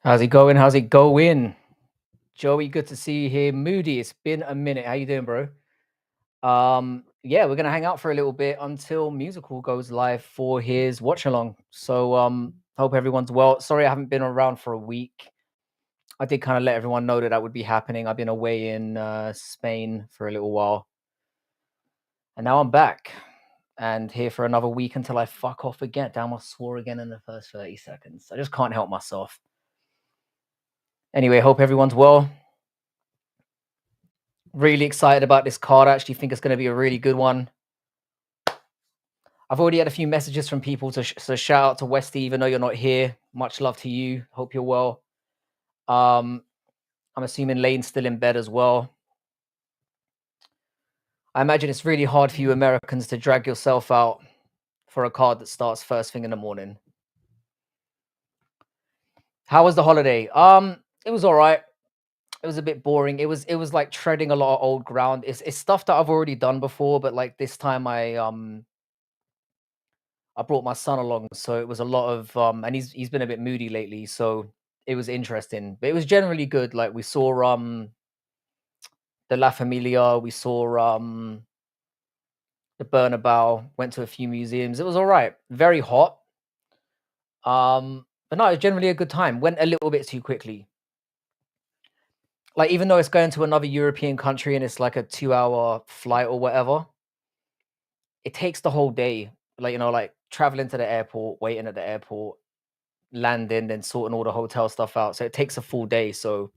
How's it going? How's it going? Joey, good to see you here. Moody, it's been a minute. How you doing, bro? Yeah, we're gonna hang out for a little bit until Musical goes live for his watch along. So hope everyone's well. Sorry I haven't been around for a week. I did kind of let everyone know that would be happening. I've been away in Spain for a little while. And now I'm back and here for another week until I fuck off again. Damn, I swore again in the first 30 seconds. I just can't help myself. Anyway, hope everyone's well. Really excited about this card. I actually think it's going to be a really good one. I've already had a few messages from people, so shout out to Westy, even though you're not here. Much love to you. Hope you're well. I'm assuming Lane's still in bed as well. I imagine it's really hard for you Americans to drag yourself out for a card that starts first thing in the morning. How was the holiday? It was all right. It was a bit boring. It was like treading a lot of old ground. It's stuff that I've already done before, but like this time I brought my son along, so it was a lot of and he's been a bit moody lately, so it was interesting. But it was generally good. Like we saw the La Familia, we saw the Bernabeu, went to a few museums. It was all right. Very hot. But no, it was generally a good time. Went a little bit too quickly. Like even though it's going to another European country and it's like a 2-hour flight or whatever, it takes the whole day. Like, like traveling to the airport, waiting at the airport, landing, then sorting all the hotel stuff out. So it takes a full day. So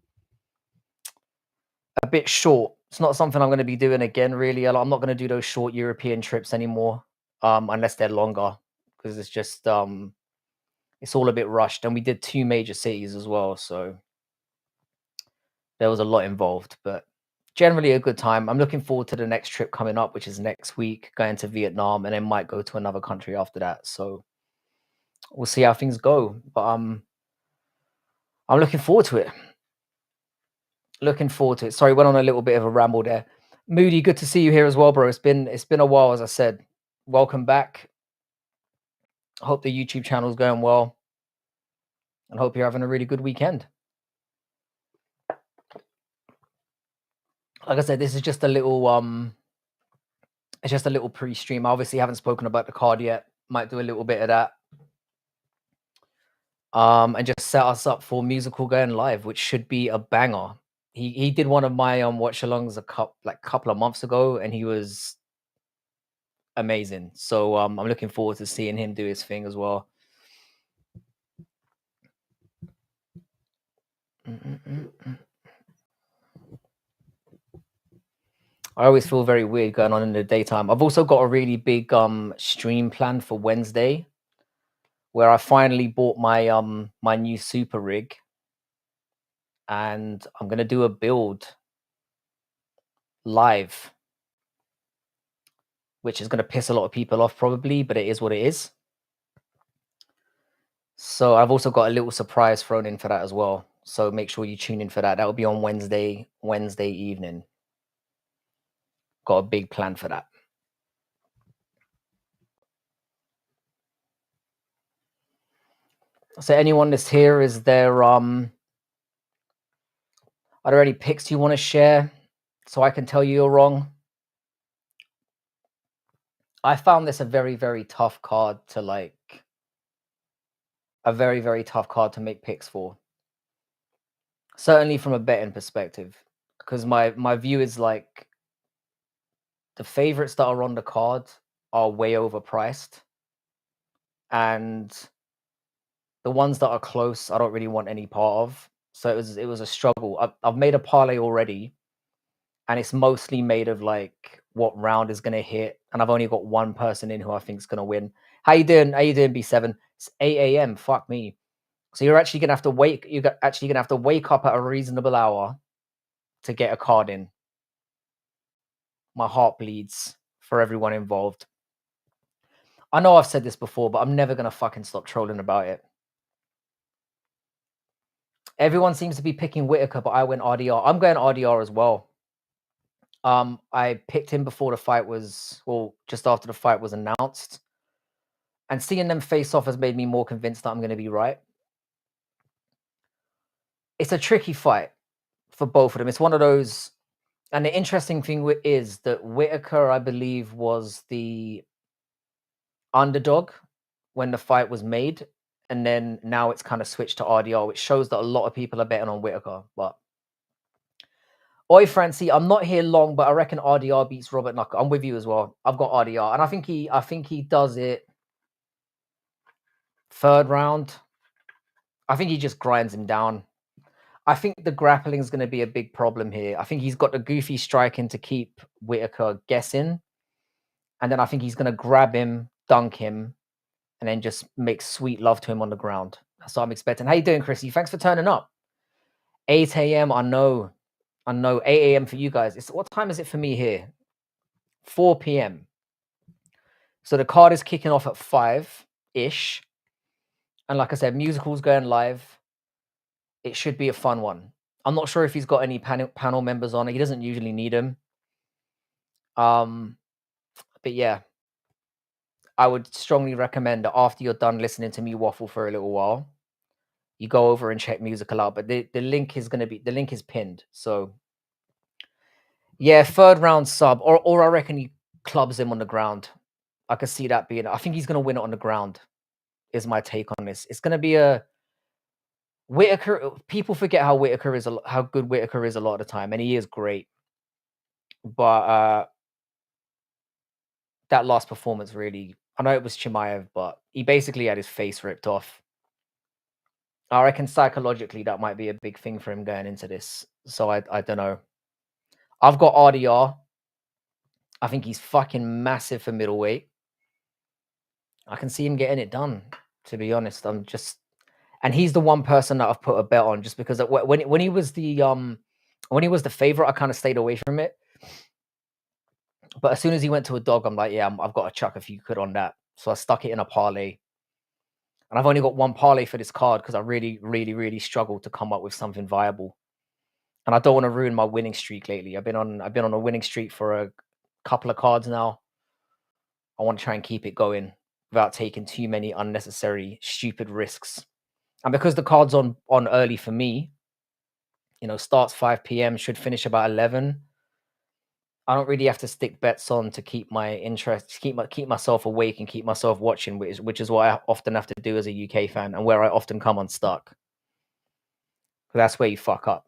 a bit short. It's not something I'm going to be doing again, really. I'm not going to do those short European trips anymore, unless they're longer, because it's just it's all a bit rushed. And we did 2 major cities as well, so there was a lot involved. But generally a good time. I'm looking forward to the next trip coming up, which is next week, going to Vietnam, and then might go to another country after that. So we'll see how things go. But I'm looking forward to it. Looking forward to it. Sorry, went on a little bit of a ramble there. Moody, good to see you here as well, bro. It's been a while, as I said. Welcome back. Hope the YouTube channel's going well, and hope you're having a really good weekend. Like I said, this is just a little it's just a little pre-stream. I obviously haven't spoken about the card yet. Might do a little bit of that. And just set us up for Musical going live, which should be a banger. He did one of my watch alongs a couple of months ago, and he was amazing. So I'm looking forward to seeing him do his thing as well. I always feel very weird going on in the daytime. I've also got a really big stream planned for Wednesday, where I finally bought my my new super rig, and I'm gonna do a build live, which is gonna piss a lot of people off probably, but it is what it is. So I've also got a little surprise thrown in for that as well. So make sure you tune in for that. That will be on Wednesday evening. Got a big plan for that. So anyone that's here, is there are there any picks you want to share so I can tell you you're wrong? I found this a very, very tough card to make picks for. Certainly from a betting perspective, because my view is like the favorites that are on the card are way overpriced, and the ones that are close, I don't really want any part of. So it was a struggle. I've made a parlay already, and it's mostly made of like what round is going to hit, and I've only got one person in who I think is going to win. How you doing? B7? It's 8 a.m. Fuck me. So you're actually gonna have to wake. You're actually gonna have to wake up at a reasonable hour to get a card in. My heart bleeds for everyone involved. I know I've said this before, but I'm never gonna fucking stop trolling about it. Everyone seems to be picking Whittaker, but I went RDR. I'm going RDR as well. I picked him before the fight was, well, just after the fight was announced. And seeing them face off has made me more convinced that I'm going to be right. it's a tricky fight for both of them. It's one of those, and the interesting thing is that Whittaker, I believe, was the underdog when the fight was made, and then now it's kind of switched to RDR, which shows that a lot of people are betting on Whittaker. But Oi, Francie, I'm not here long, but I reckon RDR beats Robert Knuckle. I'm with you as well. I've got RDR, and I think he does it third round. I think he just grinds him down. I think the grappling is going to be a big problem here. I think he's got the goofy striking to keep Whittaker guessing, and then I think he's going to grab him, dunk him, and then just make sweet love to him on the ground. That's what I'm expecting. How you doing, Chrissy? Thanks for turning up. 8 a.m. I know. 8 a.m. for you guys. What time is it for me here? 4 p.m. So the card is kicking off at 5-ish. And like I said, musical's going live. It should be a fun one. I'm not sure if he's got any panel members on it. He doesn't usually need them. But yeah, I would strongly recommend that after you're done listening to me waffle for a little while, you go over and check musical out. But the link is pinned. So yeah, third round sub, or I reckon he clubs him on the ground. I could see that being. I think he's gonna win it on the ground. Is my take on this. It's gonna be a Whittaker. People forget how good Whittaker is a lot of the time, and he is great. But that last performance really, I know it was Chimaev, but he basically had his face ripped off. I reckon psychologically that might be a big thing for him going into this. So I don't know. I've got RDR. I think he's fucking massive for middleweight. I can see him getting it done, to be honest. And he's the one person that I've put a bet on just because when he was the favorite, I kind of stayed away from it. But as soon as he went to a dog, I'm like, yeah, I've got to chuck a few quid on that. So I stuck it in a parlay. And I've only got one parlay for this card because I really, really, really struggled to come up with something viable. And I don't want to ruin my winning streak lately. I've been on a winning streak for a couple of cards now. I want to try and keep it going without taking too many unnecessary, stupid risks. And because the card's on early for me, starts 5 p.m., should finish about 11. I don't really have to stick bets on to keep my interest, keep myself awake and keep myself watching, which is what I often have to do as a UK fan and where I often come unstuck. That's where you fuck up.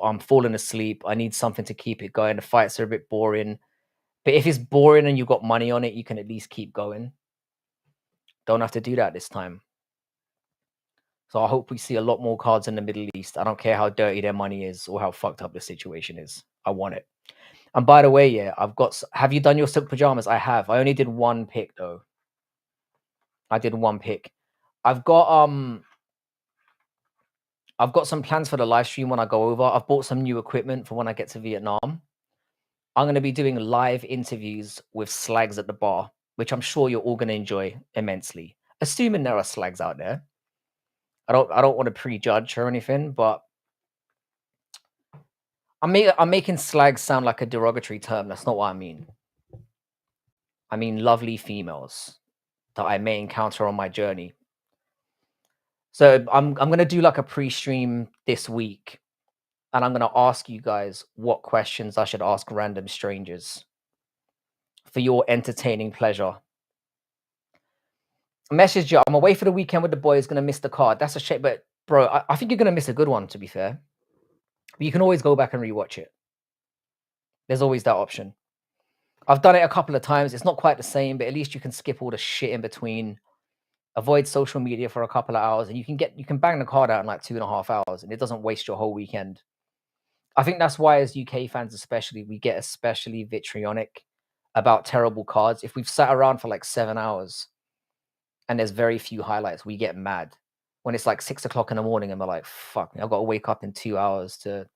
I'm falling asleep. I need something to keep it going. The fights are a bit boring. But if it's boring and you've got money on it, you can at least keep going. Don't have to do that this time. So I hope we see a lot more cards in the Middle East. I don't care how dirty their money is or how fucked up the situation is. I want it. And by the way, yeah, have you done your silk pajamas? I have. I only did one pick though. I did one pick. I've got some plans for the live stream when I go over. I've bought some new equipment for when I get to Vietnam. I'm going to be doing live interviews with slags at the bar, which I'm sure you're all going to enjoy immensely. Assuming there are slags out there. I don't want to prejudge or anything, but I'm making slags sound like a derogatory term. That's not what I mean. I mean lovely females that I may encounter on my journey. So I'm going to do like a pre-stream this week, and I'm going to ask you guys what questions I should ask random strangers for your entertaining pleasure. Message you, I'm away for the weekend with the boys, going to miss the card. That's a shame, but bro, I think you're going to miss a good one, to be fair. But you can always go back and rewatch it. There's always that option. I've done it a couple of times. It's not quite the same, but at least you can skip all the shit in between. Avoid social media for a couple of hours, and you can bang the card out in like 2.5 hours, and it doesn't waste your whole weekend. I think that's why, as UK fans especially, we get especially vitrionic about terrible cards. If we've sat around for like 7 hours and there's very few highlights, we get mad. When it's like 6 o'clock in the morning and we're like, fuck me, I've got to wake up in 2 hours to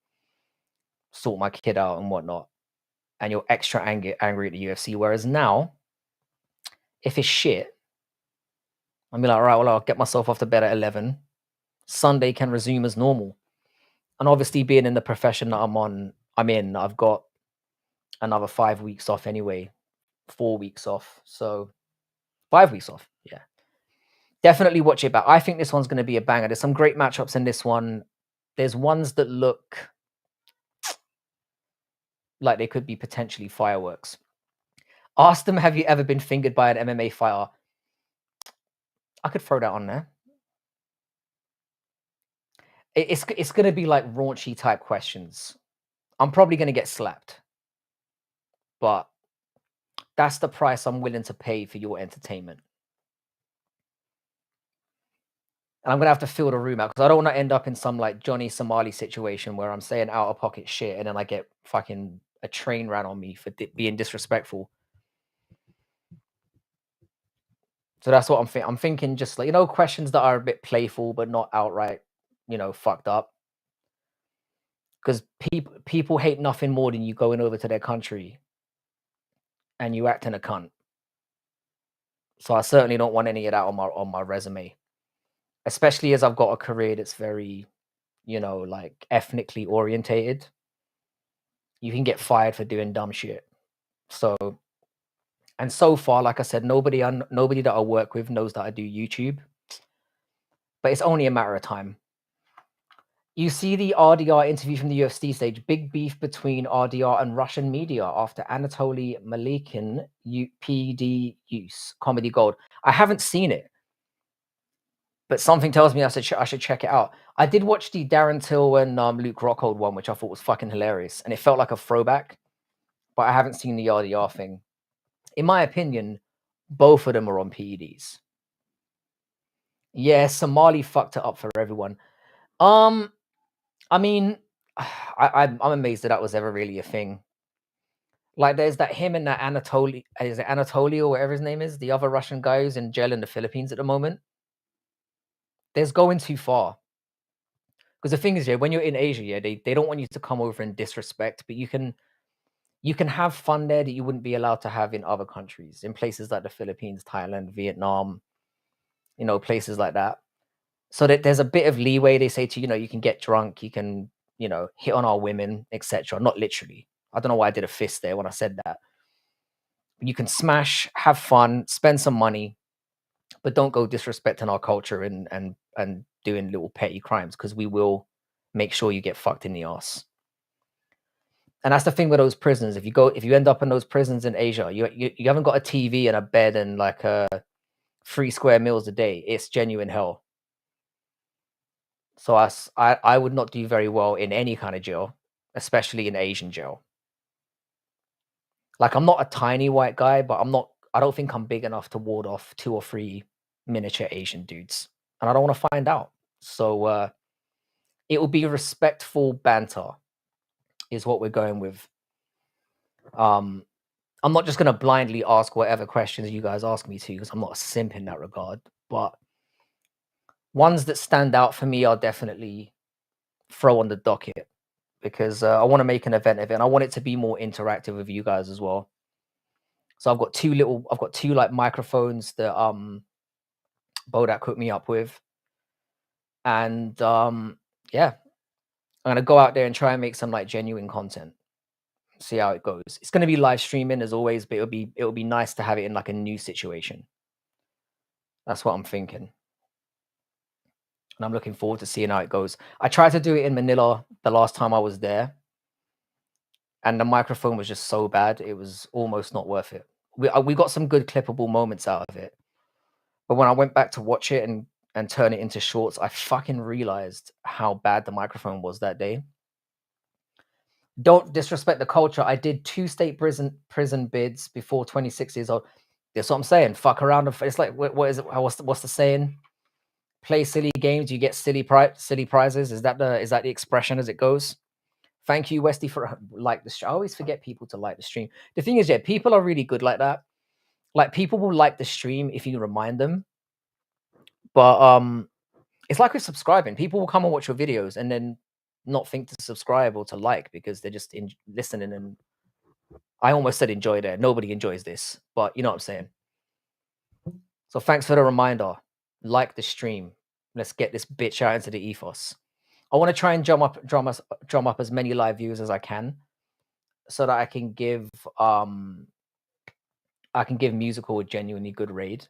sort my kid out and whatnot. And you're extra angry at the UFC. Whereas now, if it's shit, I'll be like, all right, well, I'll get myself off to bed at 11. Sunday can resume as normal. And obviously, being in the profession that I'm in, I've got another 5 weeks off anyway, 4 weeks off. So 5 weeks off. Yeah. Definitely watch it back. I think this one's going to be a banger. There's some great matchups in this one. there's ones that look like they could be potentially fireworks. Ask them, have you ever been fingered by an MMA fighter? I could throw that on there. It's gonna be like raunchy type questions. I'm probably gonna get slapped, but that's the price I'm willing to pay for your entertainment. And I'm gonna have to fill the room out because I don't want to end up in some like Johnny Somali situation where I'm saying out of pocket shit and then I get fucking a train ran on me for being disrespectful. So that's what I'm thinking, just like, questions that are a bit playful but not outright, fucked up. Because people hate nothing more than you going over to their country and you acting a cunt. So I certainly don't want any of that on my resume, especially as I've got a career that's very, like ethnically orientated. You can get fired for doing dumb shit. So, and so far, like I said, nobody that I work with knows that I do YouTube, but it's only a matter of time. You see the RDR interview from the UFC stage, big beef between RDR and Russian media after Anatoly Malikin PD use comedy gold. I haven't seen it, but something tells me I should check it out. I did watch the Darren Till and Luke Rockhold one, which I thought was fucking hilarious, and it felt like a throwback, but I haven't seen the RDR thing. In my opinion, both of them are on PEDs. Yeah, Somali fucked it up for everyone. I mean, I'm amazed that was ever really a thing. Like, there's that him and that Anatoly, is it Anatoly or whatever his name is, the other Russian guy who's in jail in the Philippines at the moment. There's going too far. Because the thing is, yeah, when you're in Asia, yeah, they don't want you to come over and disrespect, but you can have fun there that you wouldn't be allowed to have in other countries, in places like the Philippines, Thailand, Vietnam, places like that. So that there's a bit of leeway. They say to you can get drunk, you can hit on our women, etc. Not literally. I don't know why I did a fist there when I said that. You can smash, have fun, spend some money, but don't go disrespecting our culture and doing little petty crimes, because we will make sure you get fucked in the ass. And that's the thing with those prisons. If you end up in those prisons in Asia, you haven't got a TV and a bed and like 3 square meals a day. It's genuine hell. So I would not do very well in any kind of jail, especially in Asian jail. Like, I'm not a tiny white guy, but I don't think I'm big enough to ward off 2 or 3 miniature Asian dudes, and I don't want to find out. So it will be respectful banter is what we're going with. I'm not just gonna blindly ask whatever questions you guys ask me to, because I'm not a simp in that regard. But ones that stand out for me are definitely throw on the docket, because I want to make an event of it, and I want it to be more interactive with you guys as well. So I've got two like microphones that Bodak hooked me up with, and yeah, I'm gonna go out there and try and make some like genuine content. See how it goes. It's gonna be live streaming as always, but it'll be nice to have it in like a new situation. That's what I'm thinking. And I'm looking forward to seeing how it goes. I tried to do it in Manila the last time I was there, and the microphone was just so bad, it was almost not worth it. We got some good clippable moments out of it, but when I went back to watch it and turn it into shorts, I fucking realized how bad the microphone was that day. Don't disrespect the culture. I did 2 state prison bids before 26 years old. That's what I'm saying. Fuck around. It's like, what is it? What's the saying? Play silly games, you get silly prizes. Is that the expression as it goes? Thank you, Westy, for like the stream. I always forget people to like the stream. The thing is, yeah, people are really good like that. Like, people will like the stream if you remind them. But it's like with subscribing. People will come and watch your videos and then not think to subscribe or to like, because they're just listening. And I almost said enjoy there. Nobody enjoys this, but you know what I'm saying. So thanks for the reminder. Like the stream. Let's get this bitch out into the ethos. I want to try and drum up as many live views as I can, so that I can give Musical a genuinely good raid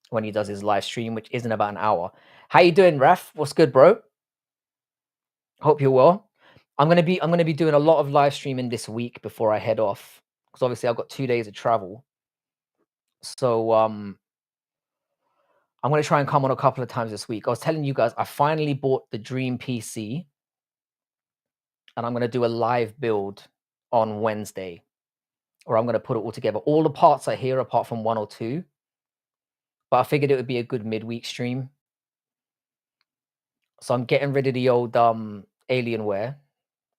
when he does his live stream, which isn't about an hour. How you doing, Raf? What's good, bro? Hope you're well. I'm gonna be doing a lot of live streaming this week before I head off, because obviously I've got 2 days of travel. So I'm gonna try and come on a couple of times this week. I was telling you guys I finally bought the dream PC, and I'm gonna do a live build on Wednesday, or I'm gonna put it all together. All the parts are here apart from 1 or 2, but I figured it would be a good midweek stream. So I'm getting rid of the old Alienware,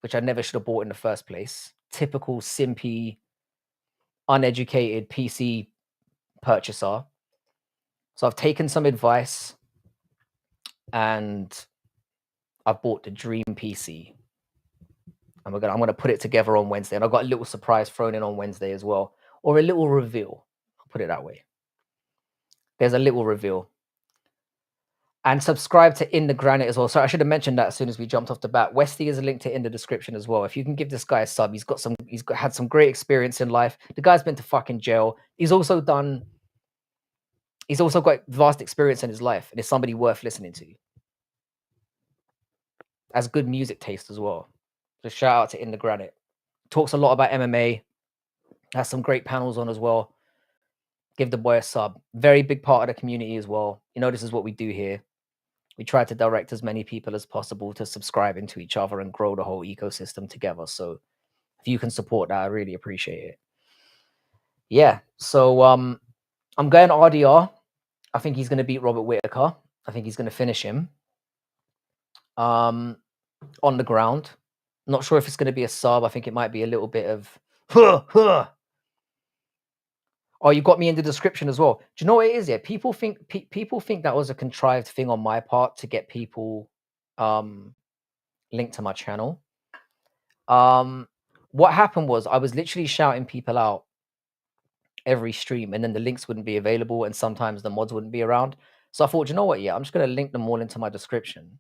which I never should have bought in the first place. Typical simpy, uneducated PC purchaser. So I've taken some advice and I've bought the dream PC. And I'm gonna put it together on Wednesday. And I've got a little surprise thrown in on Wednesday as well. Or a little reveal. I'll put it that way. There's a little reveal. And subscribe to In the Granite as well. So I should have mentioned that as soon as we jumped off the bat. Westy is linked to in the description as well. If you can give this guy a sub, he's had some great experience in life. The guy's been to fucking jail. He's also got vast experience in his life, and is somebody worth listening to. Has good music taste as well. So shout out to In the Granite. Talks a lot about MMA. Has some great panels on as well. Give the boy a sub. Very big part of the community as well. You know, this is what we do here. We try to direct as many people as possible to subscribe into each other and grow the whole ecosystem together. So if you can support that, I really appreciate it. Yeah. So I'm going RDR. I think he's going to beat Robert Whittaker. I think he's going to finish him. On the ground. Not sure if it's going to be a sub. I think it might be a little bit of Oh, you got me in the description as well. Do you know what it is? Yeah, people think that was a contrived thing on my part to get people linked to my channel. What happened was I was literally shouting people out every stream, and then the links wouldn't be available, and sometimes the mods wouldn't be around. So I thought, you know what? Yeah, I'm just going to link them all into my description,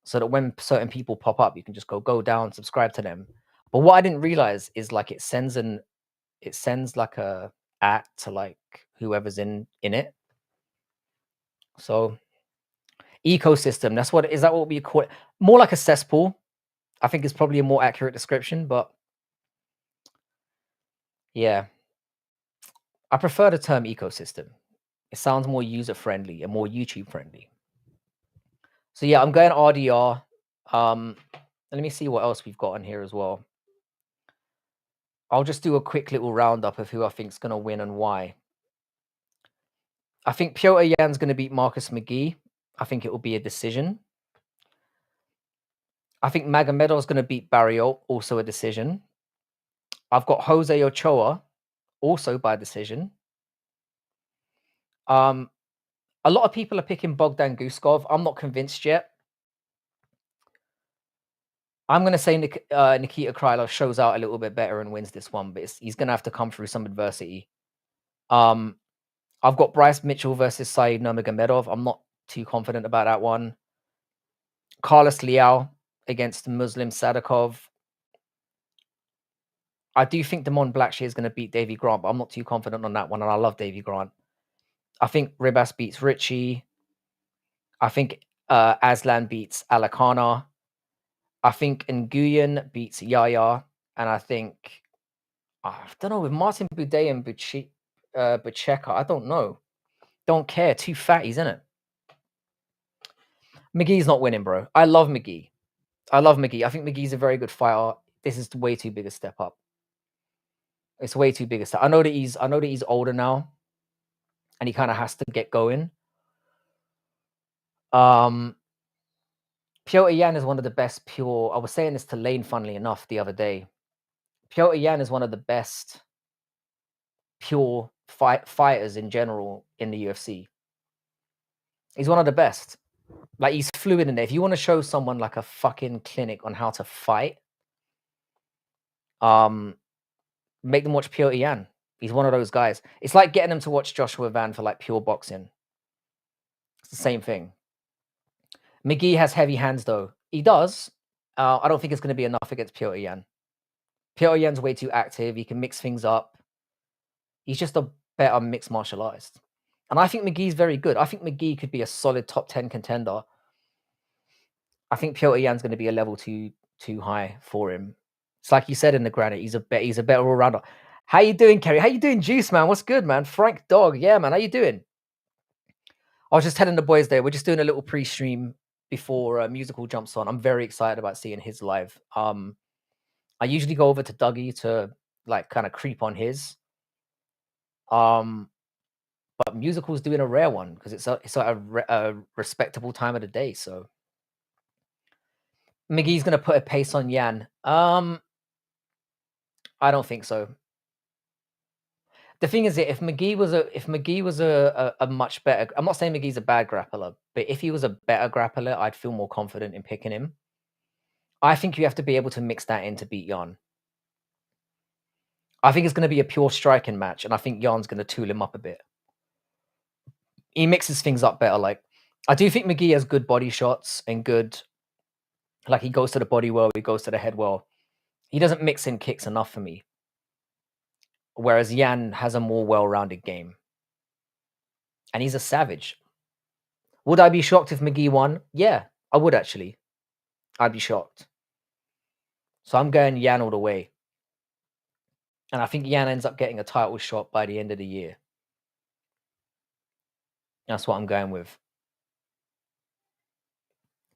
so that when certain people pop up, you can just go down, subscribe to them. But what I didn't realize is like it sends like a at to like whoever's in it. So ecosystem, is that what we call it? More like a cesspool, I think, is probably a more accurate description. But yeah, I prefer the term ecosystem. It sounds more user friendly and more YouTube friendly. So yeah, I'm going RDR. Let me see what else we've got on here as well. I'll just do a quick little roundup of who I think is going to win and why. I think Piotr Jan's going to beat Marcus McGee. I think it will be a decision. I think Magomedov's going to beat Barrios, also a decision. I've got Jose Ochoa, also by decision. A lot of people are picking Bogdan Guskov. I'm not convinced yet. I'm going to say Nikita Krylov shows out a little bit better and wins this one, but he's going to have to come through some adversity. I've got Bryce Mitchell versus Said Nurmagomedov. I'm not too confident about that one. Carlos Liao against Muslim Sadikov. I do think Damon Blackshear is going to beat Davy Grant, but I'm not too confident on that one, and I love Davy Grant. I think Ribas beats Richie. I think Aslan beats Alakana. I think Nguyen beats Yaya. And I think, I don't know, with Martin Boudet and Bucheka, I don't know. Don't care. Two fatties, isn't it? McGee's not winning, bro. I love McGee. I think McGee's a very good fighter. This is way too big a step up. It's way too big a step. I know that he's older now, and he kind of has to get going. Piotr Yan is one of the best pure. I was saying this to Lane, funnily enough, the other day. Piotr Yan is one of the best pure fighters in general in the UFC. He's one of the best. Like, he's fluid in there. If you want to show someone like a fucking clinic on how to fight, make them watch Piotr Yan. He's one of those guys. It's like getting them to watch Joshua Van for like pure boxing. It's the same thing. McGee has heavy hands though. He does. I don't think it's going to be enough against Piotr Yan. Piotr Yan's way too active. He can mix things up. He's just a better mixed martial artist. And I think McGee's very good. I think McGee could be a solid top 10 contender. I think Piotr Jan's going to be a level too high for him. It's like you said in the granite. He's a better all rounder. How you doing, Kerry? How you doing, Juice man? What's good, man? Frank Dog, yeah, man. How you doing? I was just telling the boys there. We're just doing a little pre-stream before Musical jumps on. I'm very excited about seeing his live. I usually go over to Dougie to like kind of creep on his. But Musical's doing a rare one because it's a respectable time of the day. So McGee's gonna put a pace on Yan. I don't think so. The thing is that if McGee was a much better, I'm not saying McGee's a bad grappler, but if he was a better grappler, I'd feel more confident in picking him. I think you have to be able to mix that in to beat Jan. I think it's going to be a pure striking match, and I think Jan's going to tool him up a bit. He mixes things up better. Like, I do think McGee has good body shots and good, like, he goes to the body well, he goes to the head well. He doesn't mix in kicks enough for me. Whereas Yan has a more well-rounded game. And he's a savage. Would I be shocked if McGee won? Yeah, I would actually. I'd be shocked. So I'm going Yan all the way. And I think Yan ends up getting a title shot by the end of the year. That's what I'm going with.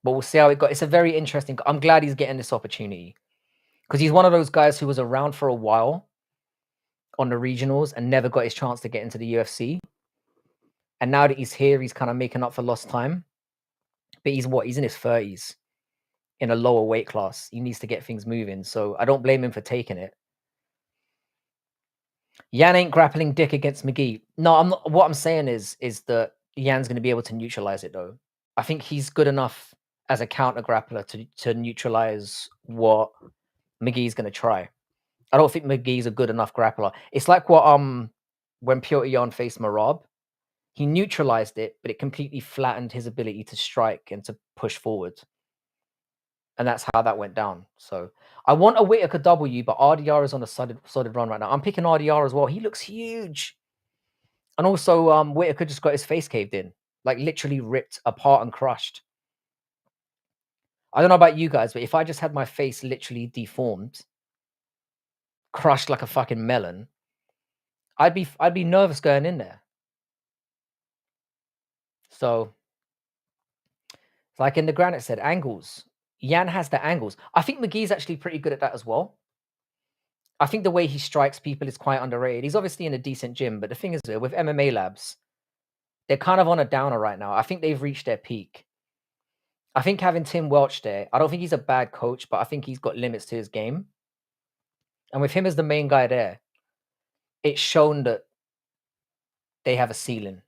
But we'll see how it goes. It's a very interesting. I'm glad he's getting this opportunity. Because he's one of those guys who was around for a while on the regionals and never got his chance to get into the UFC. And now that he's here, he's kind of making up for lost time. But he's what? He's in his 30s in a lower weight class. He needs to get things moving. So I don't blame him for taking it. Yan ain't grappling dick against McGee. No, I'm not. What I'm saying is that Yan's going to be able to neutralize it, though. I think he's good enough as a counter grappler to neutralize what McGee's going to try. I don't think McGee's a good enough grappler. It's like what when Piotr Jan faced Marab, he neutralized it, but it completely flattened his ability to strike and to push forward. And that's how that went down. So I want a Whittaker W, but RDR is on a solid run right now. I'm picking RDR as well. He looks huge. And also, Whittaker just got his face caved in, like literally ripped apart and crushed. I don't know about you guys, but if I just had my face literally deformed, crushed like a fucking melon, I'd be nervous going in there. So, like in the granite said, angles. Yan has the angles. I think McGee's actually pretty good at that as well. I think the way he strikes people is quite underrated. He's obviously in a decent gym, but the thing is, with MMA labs, they're kind of on a downer right now. I think they've reached their peak. I think having Tim Welch there, I don't think he's a bad coach, but I think he's got limits to his game. And with him as the main guy there, it's shown that they have a ceiling.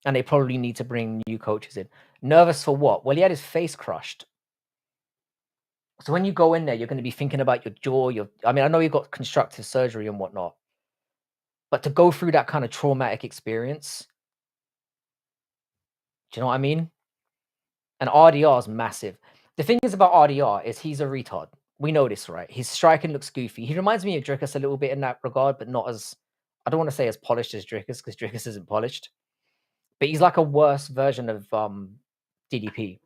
And they probably need to bring new coaches in. Nervous for what? Well, he had his face crushed. So when you go in there, you're going to be thinking about your jaw. I mean, I know you've got constructive surgery and whatnot, but to go through that kind of traumatic experience, do you know what I mean? And RDR is massive. The thing is about RDR is he's a retard. We know this, right? His striking looks goofy. He reminds me of Drickus a little bit in that regard, but not as, I don't want to say as polished as Drickus, because Drickus isn't polished. But he's like a worse version of DDP.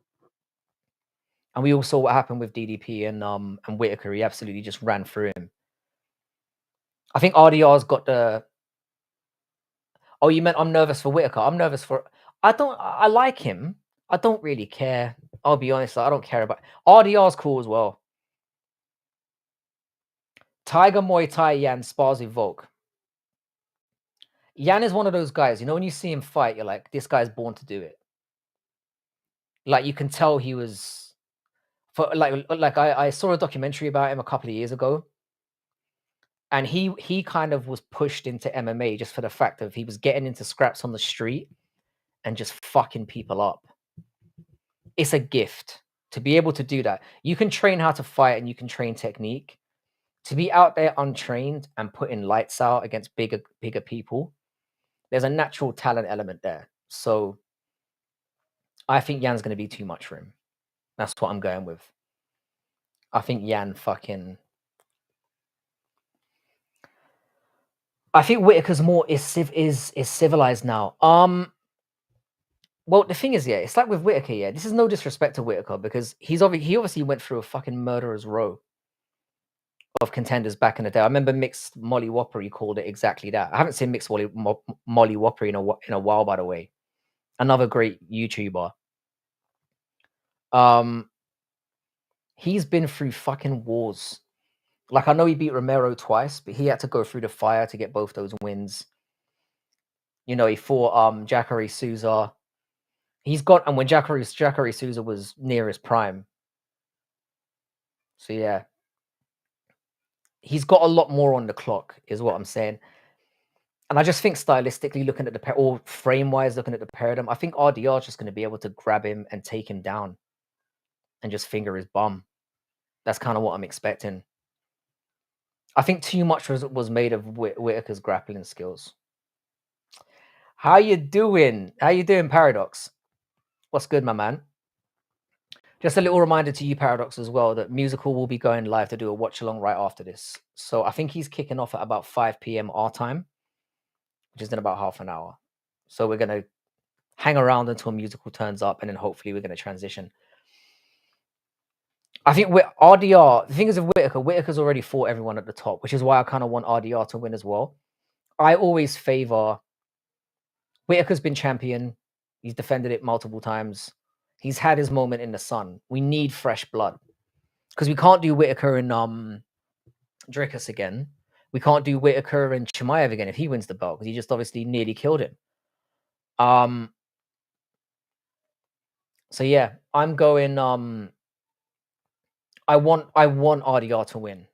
And we all saw what happened with DDP and Whittaker. He absolutely just ran through him. I think RDR's got the... Oh, you meant I'm nervous for Whittaker. I'm nervous for... I like him. I don't really care. I'll be honest. I don't care about... RDR's cool as well. Tiger Muay Thai Yan spars with Volk. Yan is one of those guys, you know, when you see him fight, you're like, this guy's born to do it. Like, you can tell he was... I saw a documentary about him a couple of years ago. And he kind of was pushed into MMA just for the fact of he was getting into scraps on the street and just fucking people up. It's a gift to be able to do that. You can train how to fight and you can train technique. To be out there untrained and putting lights out against bigger people, there's a natural talent element there. So I think Yan's going to be too much for him. That's what I'm going with. I think Yan fucking... I think Whittaker's more is civilized now. Well, the thing is, yeah, it's like with Whittaker, yeah. This is no disrespect to Whittaker because he obviously went through a fucking murderer's row of contenders back in the day. I remember Mixed Molly Whopper, he called it exactly that. I haven't seen Mixed Molly Whopper in a while, by the way. Another great YouTuber. He's been through fucking wars. Like, I know he beat Romero twice, but he had to go through the fire to get both those wins. You know, he fought Jacare Souza. He's got, and when Jacare Souza was near his prime. So yeah. He's got a lot more on the clock, is what I'm saying. And I just think stylistically, looking at the or frame-wise, looking at the pair of them, I think RDR is just going to be able to grab him and take him down and just finger his bum. That's kind of what I'm expecting. I think too much was made of Whittaker's grappling skills. How you doing? How you doing, Paradox? What's good, my man? Just a little reminder to you, Paradox, as well, that Musical will be going live to do a watch-along right after this. So I think he's kicking off at about 5 p.m. our time, which is in about half an hour. So we're going to hang around until Musical turns up, and then hopefully we're going to transition. I think with RDR, the thing is with Whittaker's already fought everyone at the top, which is why I kind of want RDR to win as well. I always favor... Whittaker's been champion. He's defended it multiple times. He's had his moment in the sun. We need fresh blood. Because we can't do Whittaker and Dricus again. We can't do Whittaker and Chimaev again if he wins the belt, because he just obviously nearly killed him. So yeah, I'm going... I want RDR to win.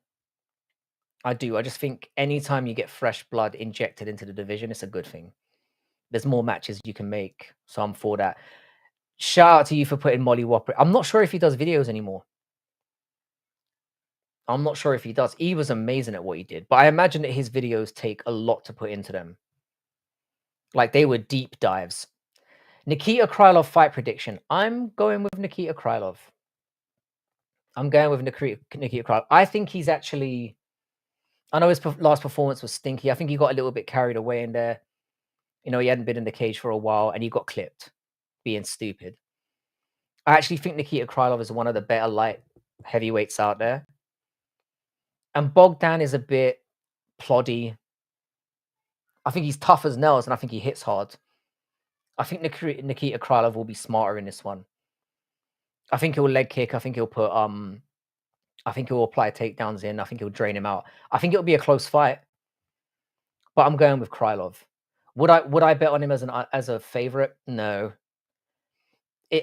I do. I just think anytime you get fresh blood injected into the division, it's a good thing. There's more matches you can make, so I'm for that. Shout out to you for putting Molly Whopper. I'm not sure if he does videos anymore. I'm not sure if he does. He was amazing at what he did, but I imagine that his videos take a lot to put into them. Like, they were deep dives. Nikita Krylov fight prediction. I'm going with Nikita Krylov. I'm going with Nikita Krylov. I think he's actually... I know his last performance was stinky. I think he got a little bit carried away in there. You know, he hadn't been in the cage for a while, and he got clipped being stupid. I actually think Nikita Krylov is one of the better light heavyweights out there. And Bogdan is a bit ploddy. I think he's tough as nails, and I think he hits hard. I think Nikita Krylov will be smarter in this one. I think he'll leg kick. I think he'll put... I think he'll apply takedowns in. I think he'll drain him out. I think it'll be a close fight. But I'm going with Krylov. Would I bet on him as a favorite? No.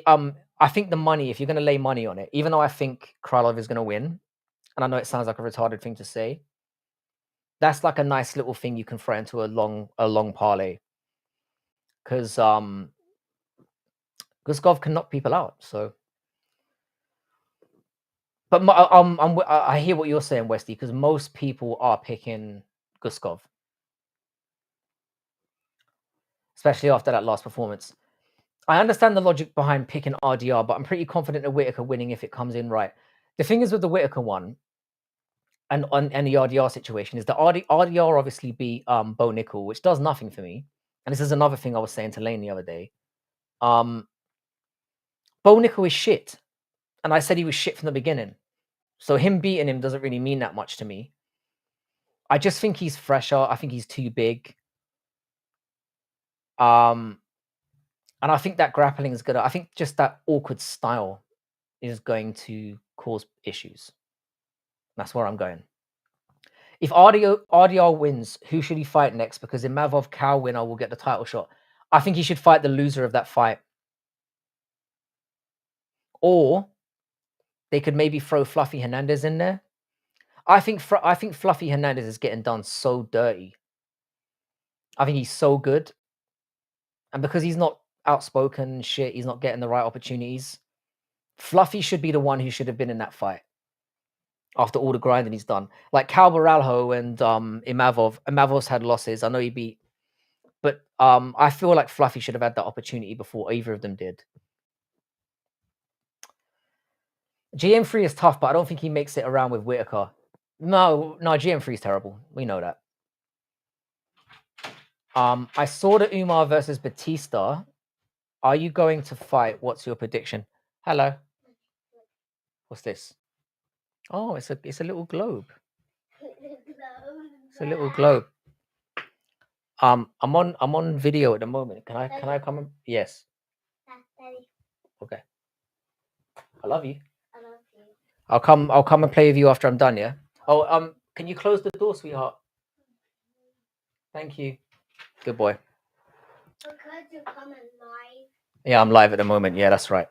I think the money, if you're going to lay money on it, even though I think Krylov is going to win, and I know it sounds like a retarded thing to say, that's like a nice little thing you can throw into a long parlay. Because Guskov can knock people out. So, but I hear what you're saying, Westy, because most people are picking Guskov, especially after that last performance. I understand the logic behind picking RDR, but I'm pretty confident of Whittaker winning if it comes in right. The thing is with the Whittaker one and the RDR situation is that RDR obviously beat Bo Nickel, which does nothing for me. And this is another thing I was saying to Lane the other day. Bo Nickel is shit. And I said he was shit from the beginning. So him beating him doesn't really mean that much to me. I just think he's fresher. I think he's too big. And I think that grappling is I think just that awkward style is going to cause issues. That's where I'm going. If RDR wins, who should he fight next? Because Imavov Cow winner will get the title shot. I think he should fight the loser of that fight. Or they could maybe throw Fluffy Hernandez in there. I think Fluffy Hernandez is getting done so dirty. I think he's so good. And because he's not outspoken shit, he's not getting the right opportunities. Fluffy should be the one who should have been in that fight after all the grinding he's done. Like Cal Baralho and Imavov. Imavov's had losses. I know he beat... But I feel like Fluffy should have had that opportunity before either of them did. GM3 is tough, but I don't think he makes it around with Whittaker. No, GM3 is terrible. We know that. I saw the Umar versus Batista. Are you going to fight? What's your prediction? Hello. What's this? Oh, it's a little globe. It's a little globe. I'm on video at the moment. Can I come in? Yes. Okay. I love you. I love you. I'll come and play with you after I'm done, yeah? Oh, can you close the door, sweetheart? Thank you. Good boy. Because you're coming live. Yeah, I'm live at the moment. Yeah, that's right.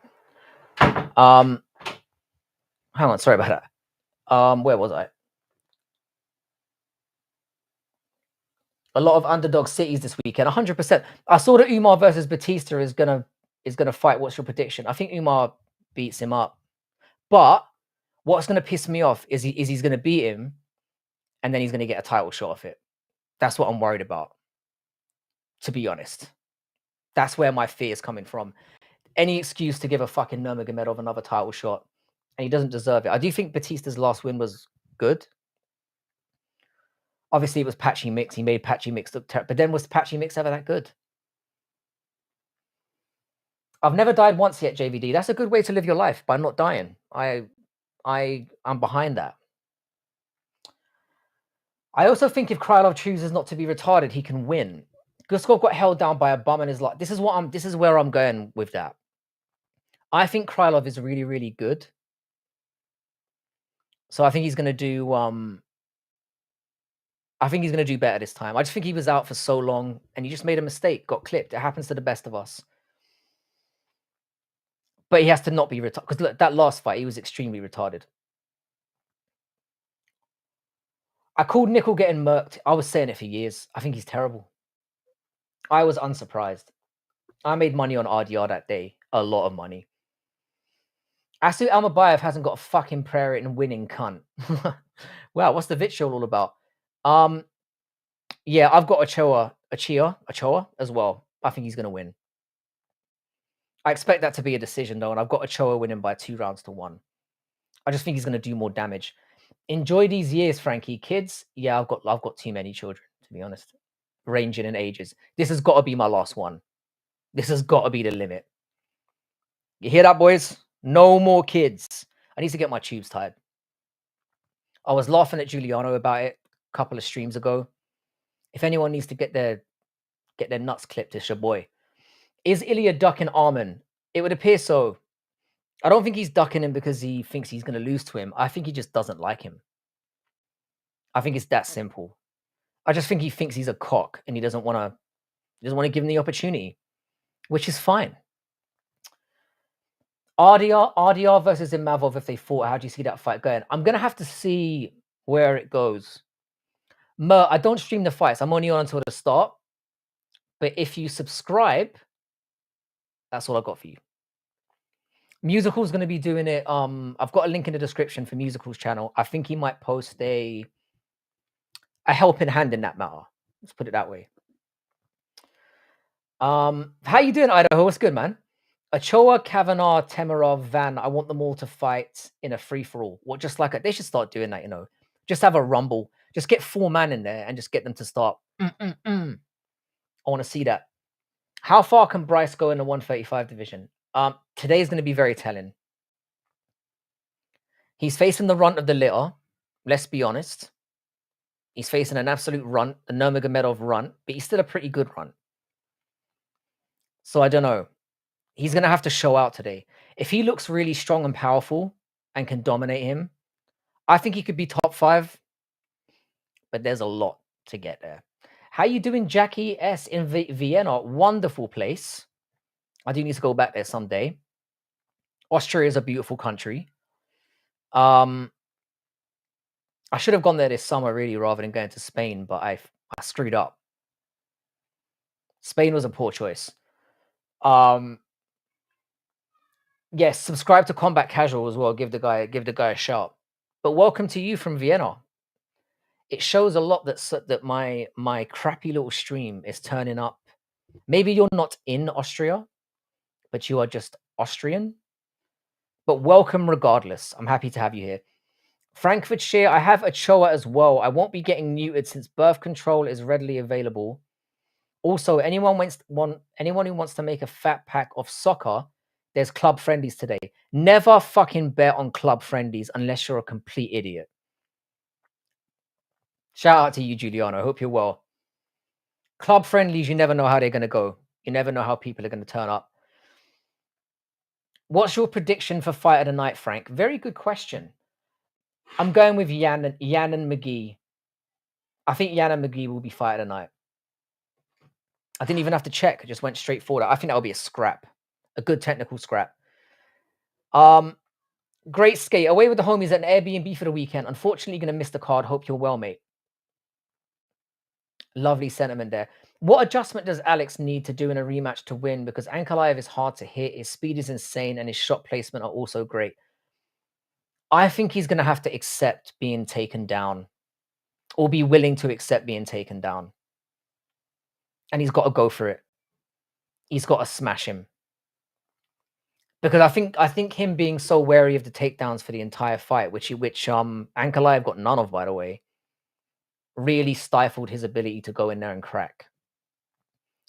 Hang on, sorry about that. Where was I? A lot of underdog cities this weekend. 100%. I saw that Umar versus Batista is gonna fight. What's your prediction? I think Umar beats him up. But what's gonna piss me off is he's gonna beat him, and then he's gonna get a title shot off it. That's what I'm worried about. To be honest, that's where my fear is coming from. Any excuse to give a fucking Nurmagomedov another title shot, and he doesn't deserve it. I do think Batista's last win was good. Obviously, it was Patchy Mix. He made Patchy Mix look terrible. But then was Patchy Mix ever that good? I've never died once yet, JVD. That's a good way to live your life, by not dying. I'm behind that. I also think if Krylov chooses not to be retarded, he can win. Guskov got held down by a bum and is like, this is where I'm going with that. I think Krylov is really, really good. So I think he's gonna do better this time. I just think he was out for so long and he just made a mistake, got clipped. It happens to the best of us. But he has to not be retarded. Because look, that last fight, he was extremely retarded. I called Nickel getting murked. I was saying it for years. I think he's terrible. I was unsurprised. I made money on RDR that day. A lot of money. Asu Almabayev hasn't got a fucking prayer in winning cunt. Wow, what's the vitriol all about? Yeah, I've got Ochoa as well. I think he's going to win. I expect that to be a decision, though, and I've got Ochoa winning by 2-1. I just think he's going to do more damage. Enjoy these years, Frankie. Kids, yeah, I've got too many children, to be honest, ranging in ages. This has got to be my last one. This has got to be the limit. You hear that, boys? No more kids. I need to get my tubes tied. I was laughing at Giuliano about it a couple of streams ago. If anyone needs to get their nuts clipped, it's your boy. Is Ilya ducking Arman? It would appear so. I don't think he's ducking him because he thinks he's going to lose to him. I think he just doesn't like him. I think it's that simple. I just think he thinks he's a cock and he doesn't want to give him the opportunity, which is fine. RDR versus Imavov, if they fought, how do you see that fight going? I'm going to have to see where it goes. Mer, I don't stream the fights. I'm only on until the start. But if you subscribe, that's all I got for you. Musical's going to be doing it. I've got a link in the description for Musical's channel. I think he might post a helping hand in that matter. Let's put it that way. How you doing, Idaho? What's good, man? Ochoa, Kavanaugh, Temerov, Van. I want them all to fight in a free-for-all. What, just like they should start doing that, you know. Just have a rumble. Just get 4 man in there and just get them to start. I want to see that. How far can Bryce go in the 135 division? Today is going to be very telling. He's facing the runt of the litter. Let's be honest. He's facing an absolute runt, the Nurmagomedov runt, but he's still a pretty good runt. So I don't know. He's going to have to show out today. If he looks really strong and powerful and can dominate him, I think he could be top 5. But there's a lot to get there. How you doing, Jackie S. in Vienna? Wonderful place. I do need to go back there someday. Austria is a beautiful country. I should have gone there this summer, really, rather than going to Spain, but I screwed up. Spain was a poor choice. Yes, subscribe to Combat Casual as well. Give the guy a shout. But welcome to you from Vienna. It shows a lot that my crappy little stream is turning up. Maybe you're not in Austria, but you are just Austrian. But welcome regardless. I'm happy to have you here. Frankfurtshire, I have Ochoa as well. I won't be getting neutered since birth control is readily available. Also, anyone who wants to make a fat pack of soccer, there's club friendlies today. Never fucking bet on club friendlies unless you're a complete idiot. Shout out to you, Giuliano. I hope you're well. Club friendlies, you never know how they're going to go. You never know how people are going to turn up. What's your prediction for fight of the night, Frank? Very good question. I'm going with Yan and McGee. I think Yan and McGee will be fight of the night. I didn't even have to check. I just went straight forward. I think that will be a scrap. A good technical scrap. Great skate. Away with the homies at an Airbnb for the weekend. Unfortunately, going to miss the card. Hope you're well, mate. Lovely sentiment there. What adjustment does Alex need to do in a rematch to win? Because Ankalaev is hard to hit. His speed is insane, and his shot placement are also great. I think he's going to have to accept being taken down, or be willing to accept being taken down. And he's got to go for it. He's got to smash him. Because I think him being so wary of the takedowns for the entire fight, which Ankalaev got none of, by the way, really stifled his ability to go in there and crack.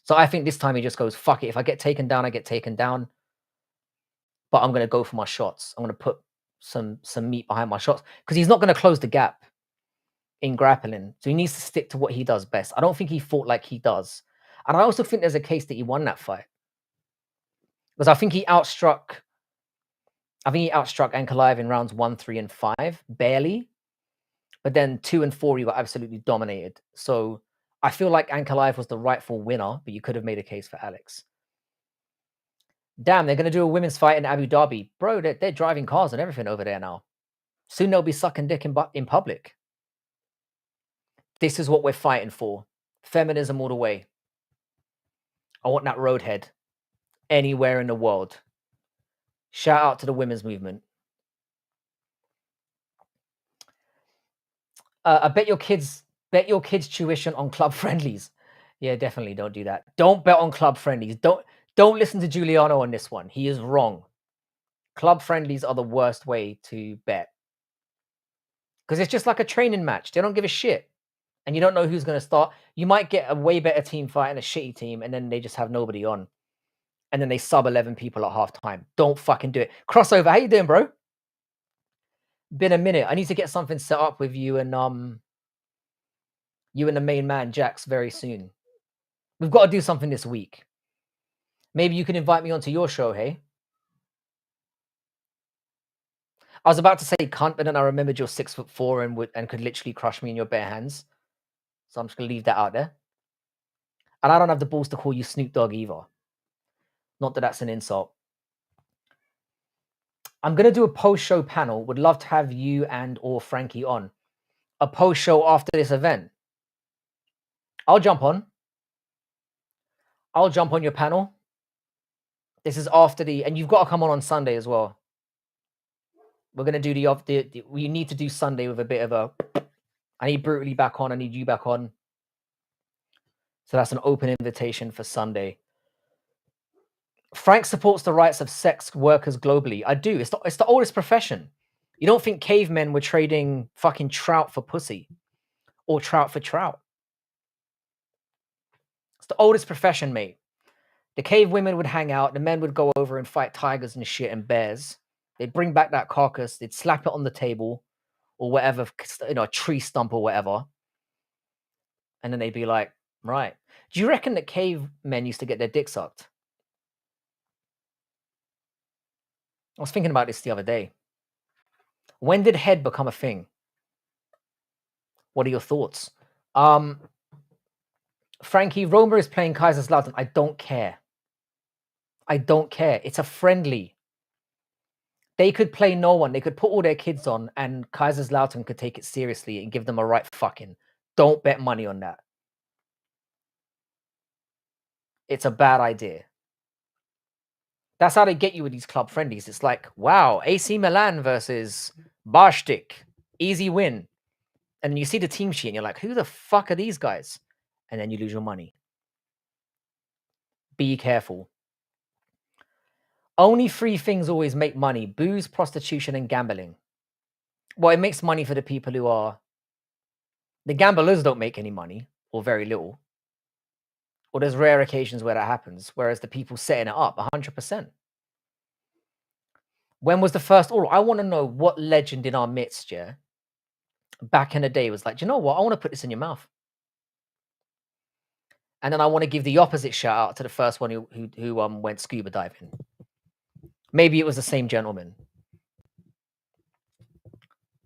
So I think this time he just goes, fuck it. If I get taken down, I get taken down. But I'm going to go for my shots. I'm going to put some meat behind my shots. Because he's not going to close the gap in grappling. So he needs to stick to what he does best. I don't think he fought like he does. And I also think there's a case that he won that fight. Because I think he outstruck Ankalaev in rounds 1, 3, and 5. Barely. But then 2 and 4, he got absolutely dominated. So I feel like Ankalaev was the rightful winner, but you could have made a case for Alex. Damn, they're going to do a women's fight in Abu Dhabi. Bro, they're driving cars and everything over there now. Soon they'll be sucking dick in public. This is what we're fighting for. Feminism all the way. I want that roadhead anywhere in the world. Shout out to the women's movement. I bet your kids tuition on club friendlies. Yeah, definitely don't do that. Don't bet on club friendlies. Don't listen to Giuliano on this one. He is wrong. Club friendlies are the worst way to bet. Because it's just like a training match. They don't give a shit. And you don't know who's going to start. You might get a way better team fighting a shitty team, and then they just have nobody on. And then they sub 11 people at halftime. Don't fucking do it. Crossover, how you doing, bro? Been a minute. I need to get something set up with you and the main man, Jax, very soon. We've got to do something this week. Maybe you can invite me onto your show, hey? I was about to say cunt, but then I remembered you're 6'4" and could literally crush me in your bare hands. So I'm just going to leave that out there. And I don't have the balls to call you Snoop Dogg either. Not that that's an insult. I'm going to do a post-show panel. Would love to have you and or Frankie on. A post-show after this event. I'll jump on. I'll jump on your panel. This is after and you've got to come on Sunday as well. We're going to do we need to do Sunday with a bit of a, I need Brutally back on. I need you back on. So that's an open invitation for Sunday. Frank supports the rights of sex workers globally. I do. It's the oldest profession. You don't think cavemen were trading fucking trout for pussy or trout for trout? It's the oldest profession, mate. The cave women would hang out. The men would go over and fight tigers and shit and bears. They'd bring back that carcass. They'd slap it on the table or whatever, a tree stump or whatever. And then they'd be like, right. Do you reckon that cavemen used to get their dick sucked? I was thinking about this the other day. When did head become a thing? What are your thoughts? Frankie, Roma is playing Kaiserslautern. I don't care. I don't care. It's a friendly. They could play no one. They could put all their kids on and Kaiserslautern could take it seriously and give them a right fucking. Don't bet money on that. It's a bad idea. That's how they get you with these club friendlies. It's like, wow, AC Milan versus Barstik. Easy win. And you see the team sheet and you're like, who the fuck are these guys? And then you lose your money. Be careful. Only 3 things always make money: booze, prostitution, and gambling. Well, it makes money for the people who are... The gamblers don't make any money, or very little. or there's rare occasions where that happens, whereas the people setting it up, 100%. When was the first oral? I want to know what legend in our midst, yeah, back in the day was like, do you know what? I want to put this in your mouth. And then I want to give the opposite shout out to the first one who went scuba diving. Maybe it was the same gentleman.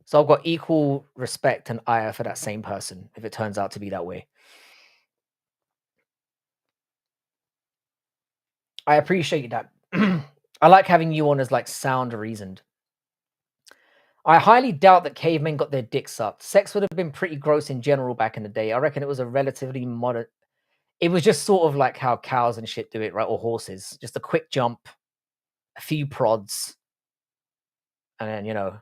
So I've got equal respect and ire for that same person if it turns out to be that way. I appreciate that. I like having you on as like sound reasoned. I highly doubt that cavemen got their dicks sucked. Sex would have been pretty gross in general back in the day. I reckon it was a relatively modern. It was just sort of like how cows and shit do it, right? Or horses. Just a quick jump, a few prods, and then, you know.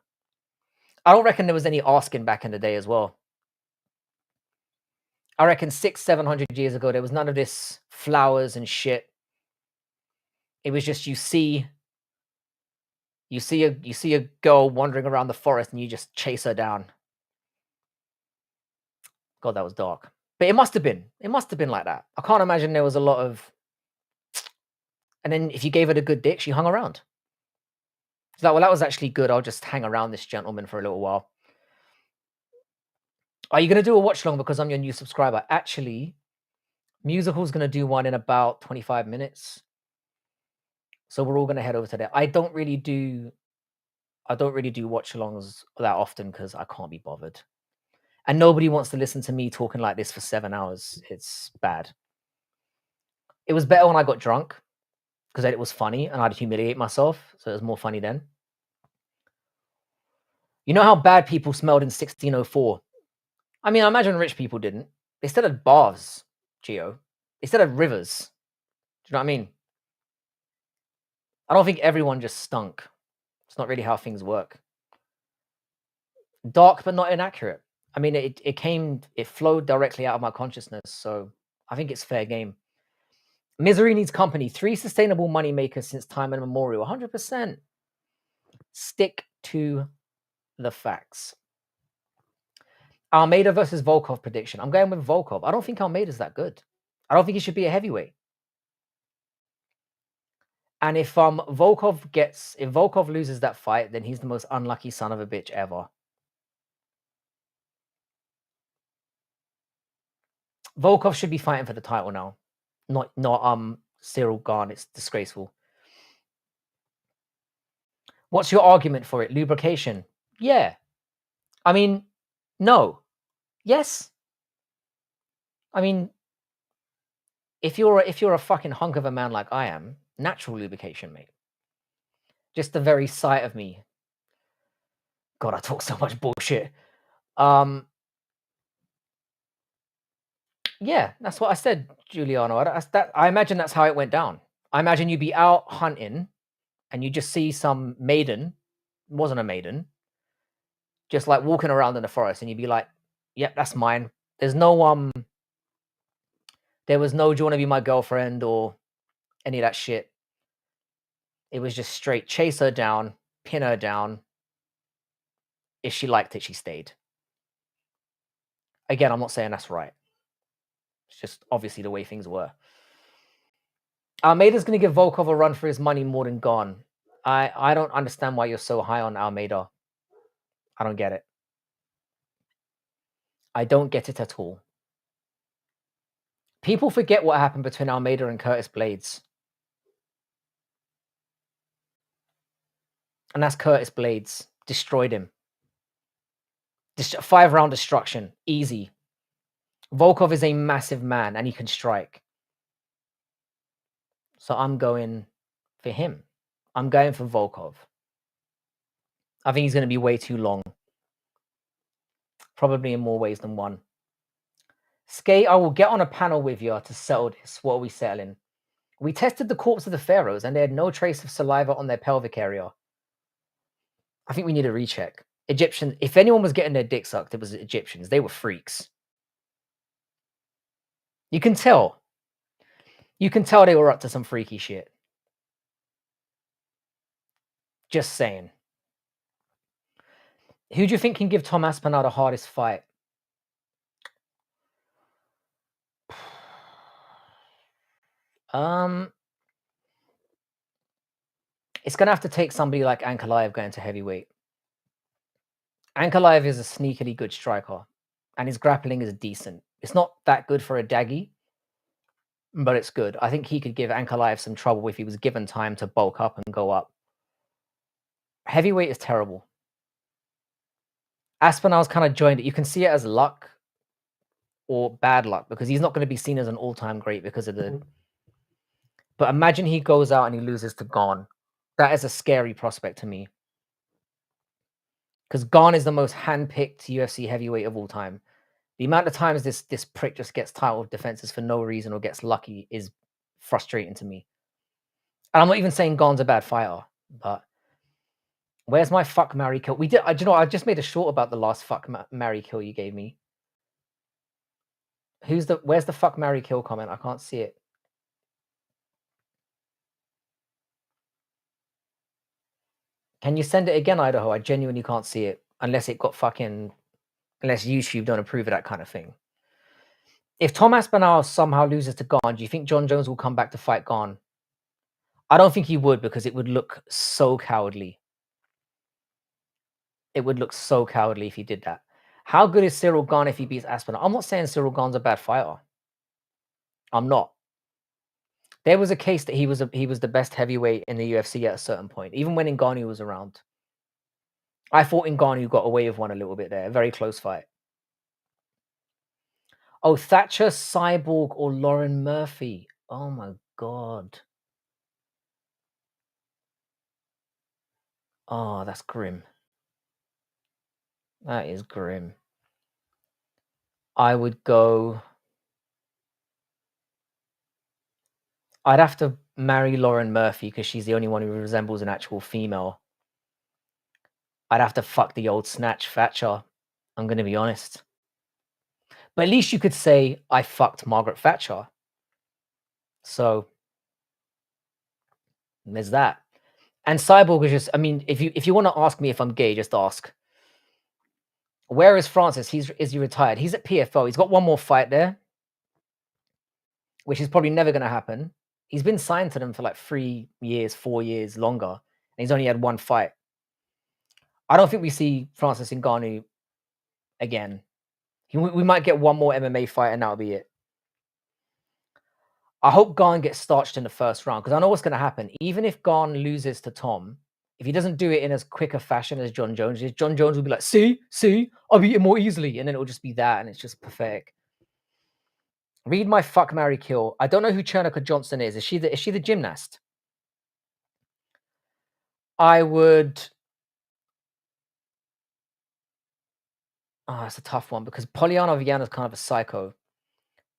I don't reckon there was any asking back in the day as well. I reckon 600-700 years ago, there was none of this flowers and shit. It was just you see a girl wandering around the forest and you just chase her down. God, that was dark. But it must have been like that. I can't imagine there was a lot of. And then if you gave it a good dick, she hung around. It's like, well, that was actually good. I'll just hang around this gentleman for a little while. Are you going to do a watch along because I'm your new subscriber? Actually, Musical's going to do one in about 25 minutes. So we're all going to head over to there. I don't really do watch alongs that often because I can't be bothered. And nobody wants to listen to me talking like this for 7 hours. It's bad. It was better when I got drunk because then it was funny and I'd humiliate myself. So it was more funny then. You know how bad people smelled in 1604? I mean, I imagine rich people didn't. They still had baths, Gio. They still had rivers. Do you know what I mean? I don't think everyone just stunk. It's not really how things work. Dark, but not inaccurate. I mean, it flowed directly out of my consciousness. So I think it's fair game. Misery needs company. 3 sustainable money makers since time immemorial. 100%. Stick to the facts. Almeida versus Volkov prediction. I'm going with Volkov. I don't think Almeida's that good. I don't think he should be a heavyweight. And if Volkov loses that fight, then he's the most unlucky son of a bitch ever. Volkov should be fighting for the title now. Not Cyril Gane. It's disgraceful. What's your argument for it? Lubrication. Yeah. I mean, no. Yes. I mean, if you're a fucking hunk of a man like I am, natural lubrication, mate. Just the very sight of me. God, I talk so much bullshit. Yeah, that's what I said, Giuliano. I imagine that's how it went down. I imagine you'd be out hunting and you just see some maiden, wasn't a maiden, just like walking around in the forest, and you'd be like, yep, that's mine. There was no, do you want to be my girlfriend or any of that shit. It was just straight chase her down, pin her down. If she liked it, she stayed. Again, I'm not saying that's right. It's just obviously the way things were. Almeida's going to give Volkov a run for his money more than Gane. I don't understand why you're so high on Almeida. I don't get it. I don't get it at all. People forget what happened between Almeida and Curtis Blades. And that's Curtis Blades. Destroyed him. 5-round destruction. Easy. Volkov is a massive man and he can strike. So I'm going for him. I'm going for Volkov. I think he's going to be way too long. Probably in more ways than one. Skate, I will get on a panel with you to settle this. What are we settling? We tested the corpse of the pharaohs and they had no trace of saliva on their pelvic area. I think we need a recheck. Egyptians, if anyone was getting their dick sucked, it was Egyptians. They were freaks. You can tell. You can tell they were up to some freaky shit. Just saying. Who do you think can give Tom Aspinall the hardest fight? It's gonna have to take somebody like Ankalaev going to heavyweight. Ankalaev is a sneakily good striker, and his grappling is decent. It's not that good for a daggy, but it's good. I think he could give Ankalaev some trouble if he was given time to bulk up and go up. Heavyweight is terrible. Aspinall's kind of joined it. You can see it as luck or bad luck because he's not going to be seen as an all-time great because of the... But imagine he goes out and he loses to Gon. That is a scary prospect to me. Because Gon is the most hand-picked UFC heavyweight of all time. The amount of times this prick just gets title defenses for no reason or gets lucky is frustrating to me. And I'm not even saying Gon's a bad fighter, but where's my fuck, marry, kill? We did. You know, I just made a short about the last fuck, marry, kill you gave me. Where's the fuck, marry, kill comment? I can't see it. Can you send it again, Idaho? I genuinely can't see it unless it got fucking, unless YouTube don't approve of that kind of thing. If Tom Aspinall somehow loses to Gon, do you think John Jones will come back to fight Gon? I don't think he would because it would look so cowardly. It would look so cowardly if he did that. How good is Cyril Gane if he beats Aspinall? I'm not saying Cyril Gane's a bad fighter. I'm not. There was a case that he was the best heavyweight in the UFC at a certain point, even when Ngannou was around. I thought Ngannou got away with one a little bit there. A very close fight. Oh, Thatcher, Cyborg, or Lauren Murphy. Oh my God. Oh, that's grim. That is grim. I would go... I'd have to marry Lauren Murphy because she's the only one who resembles an actual female. I'd have to fuck the old snatch Thatcher. I'm going to be honest. But at least you could say, I fucked Margaret Thatcher. So, there's that. And Cyborg is just, I mean, if you want to ask me if I'm gay, just ask. Where is Francis? Is he retired? He's at PFO. He's got one more fight there, which is probably never going to happen. He's been signed to them for like 3 years, 4 years longer, and he's only had one fight. I don't think we see Francis Ngannou again. We might get one more MMA fight, and that'll be it. I hope Gane gets starched in the first round, because I know what's going to happen. Even if Gane loses to Tom, if he doesn't do it in as quick a fashion as John Jones is, John Jones will be like, see, I'll beat him more easily. And then it'll just be that, and it's just pathetic. Read my fuck, marry, kill. I don't know who Chernica Johnson is. Is she the gymnast? I would... Oh, it's a tough one, because Polyana Viana is kind of a psycho.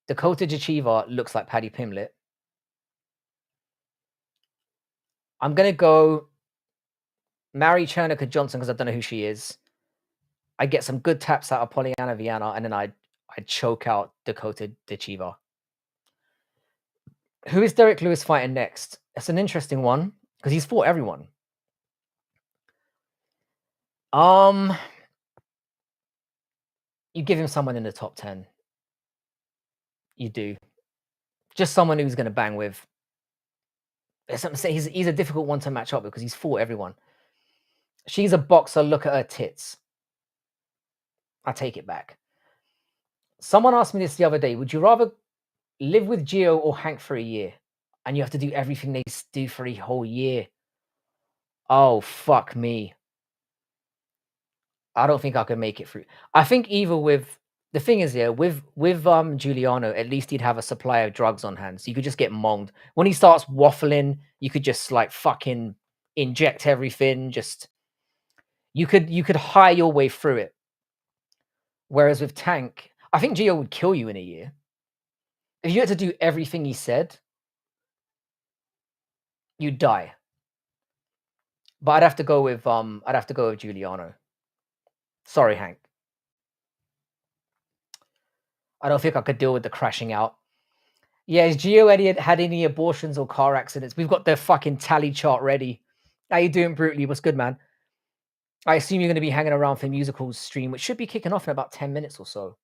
Dakota Jachiva looks like Paddy Pimblett. I'm going to go marry Chernica Johnson because I don't know who she is. I get some good taps out of Polyana Viana, and then I'd choke out Dakota Jachiva. Who is Derek Lewis fighting next? It's an interesting one because he's fought everyone. You give him someone in the top 10. You do. Just someone who's going to bang with. He's a difficult one to match up because he's fought everyone. She's a boxer. Look at her tits. I take it back. Someone asked me this the other day. Would you rather live with Gio or Hank for a year? And you have to do everything they do for a whole year. Oh, fuck me. I don't think I could make it through. I think either with... The thing is, yeah, with Giuliano, at least he'd have a supply of drugs on hand. So you could just get monged. When he starts waffling, you could just like fucking inject everything. Just... You could hire your way through it. Whereas with Tank, I think Gio would kill you in a year. If you had to do everything he said, you'd die. But I'd have to go with Giuliano. Sorry, Hank. I don't think I could deal with the crashing out. Yeah, has Gio had any abortions or car accidents? We've got the fucking tally chart ready. How you doing, Brutally? What's good, man? I assume you're going to be hanging around for musicals stream, which should be kicking off in about 10 minutes or so.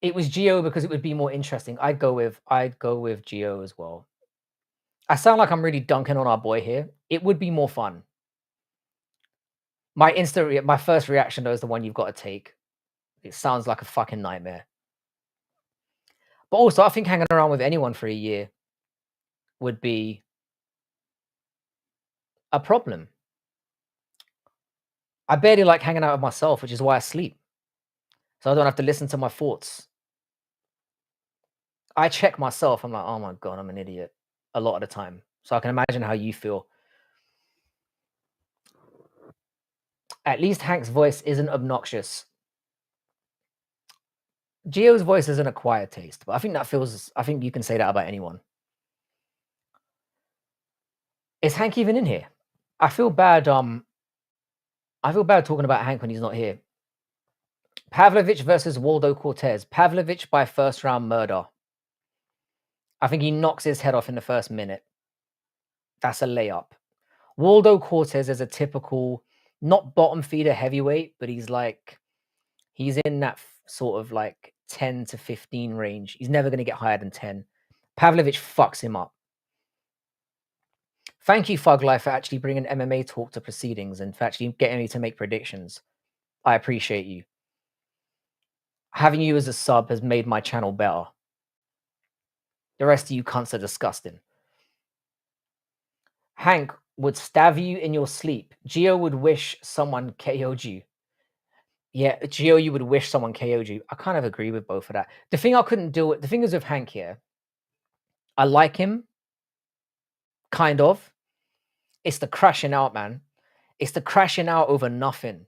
It was Gio because it would be more interesting. I'd go with Gio as well. I sound like I'm really dunking on our boy here. It would be more fun. My first reaction though is the one you've got to take. It sounds like a fucking nightmare. But also, I think hanging around with anyone for a year would be a problem. I barely like hanging out with myself, which is why I sleep. So I don't have to listen to my thoughts. I check myself. I'm like, oh my God, I'm an idiot a lot of the time. So I can imagine how you feel. At least Hank's voice isn't obnoxious. Gio's voice is an acquired taste, but I think you can say that about anyone. Is Hank even in here? I feel bad talking about Hank when he's not here. Pavlovich versus Waldo Cortez. Pavlovich by first round murder. I think he knocks his head off in the first minute. That's a layup. Waldo Cortez is a typical, not bottom feeder heavyweight, but he's in that sort of like 10 to 15 range. He's never going to get higher than 10. Pavlovich fucks him up. Thank you, Fug Life, for actually bringing MMA talk to proceedings and for actually getting me to make predictions. I appreciate you. Having you as a sub has made my channel better. The rest of you cunts are disgusting. Hank would stab you in your sleep. Gio would wish someone KO'd you. Yeah, Gio, you would wish someone KO'd you. I kind of agree with both of that. The thing I couldn't do, the thing is with Hank here, I like him, kind of. It's the crashing out, man. It's the crashing out over nothing.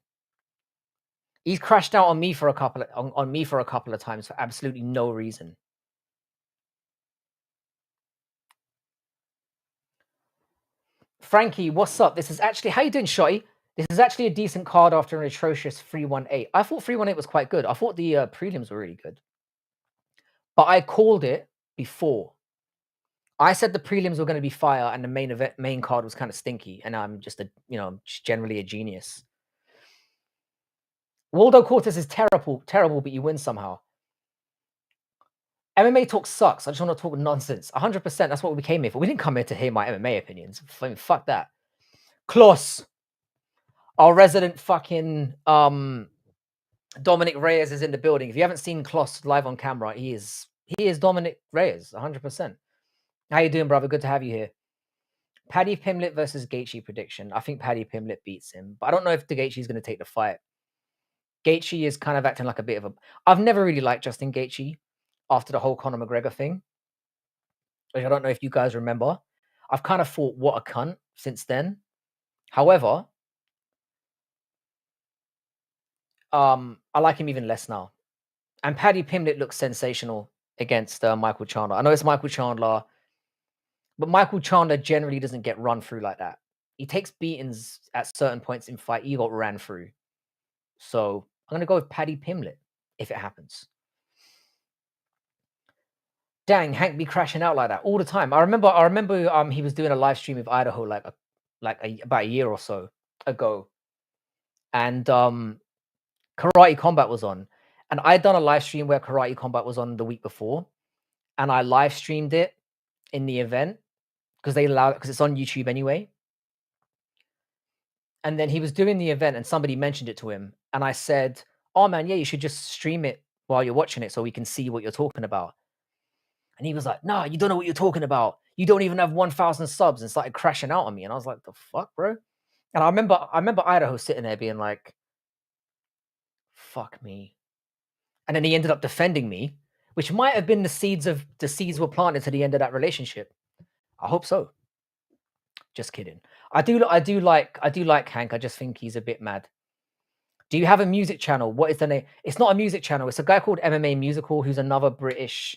He's crashed out on me for a couple of times for absolutely no reason. Frankie, what's up? This is actually, how you doing, Shotty? This is actually a decent card after an atrocious 318. I thought 318 was quite good. I thought the prelims were really good. But I called it before. I said the prelims were going to be fire and the main card was kind of stinky. And I'm just generally a genius. Waldo Cortez is terrible, but you win somehow. MMA talk sucks. I just want to talk nonsense. 100%. That's what we came here for. We didn't come here to hear my MMA opinions. I mean, fuck that. Kloss, our resident fucking Dominic Reyes is in the building. If you haven't seen Kloss live on camera, he is Dominic Reyes, 100%. How you doing, brother? Good to have you here. Paddy Pimblett versus Gaethje prediction. I think Paddy Pimblett beats him, but I don't know if Gaethje is going to take the fight. Gaethje is kind of acting like a bit of a... I've never really liked Justin Gaethje after the whole Conor McGregor thing, which I don't know if you guys remember. I've kind of thought, what a cunt since then. However, I like him even less now. And Paddy Pimblett looks sensational against Michael Chandler. I know it's Michael Chandler, but Michael Chandler generally doesn't get run through like that. He takes beatings at certain points in fight. He got ran through. So I'm going to go with Paddy Pimblett if it happens. Dang, Hank be crashing out like that all the time. I remember he was doing a live stream with Idaho about a year or so ago. And Karate Combat was on. And I'd done a live stream where Karate Combat was on the week before. And I live streamed it in the event because it's on YouTube anyway. And then he was doing the event and somebody mentioned it to him. And I said, oh man, yeah, you should just stream it while you're watching it so we can see what you're talking about. And he was like, nah, you don't know what you're talking about. You don't even have 1,000 subs, and started crashing out on me. And I was like, the fuck, bro? And I remember Idaho sitting there being like, fuck me. And then he ended up defending me, which might have been the seeds were planted to the end of that relationship. I hope so. Just kidding. I do like Hank. I just think he's a bit mad. Do you have a music channel? What is the name? It's not a music channel. It's a guy called MMA Musical, who's another British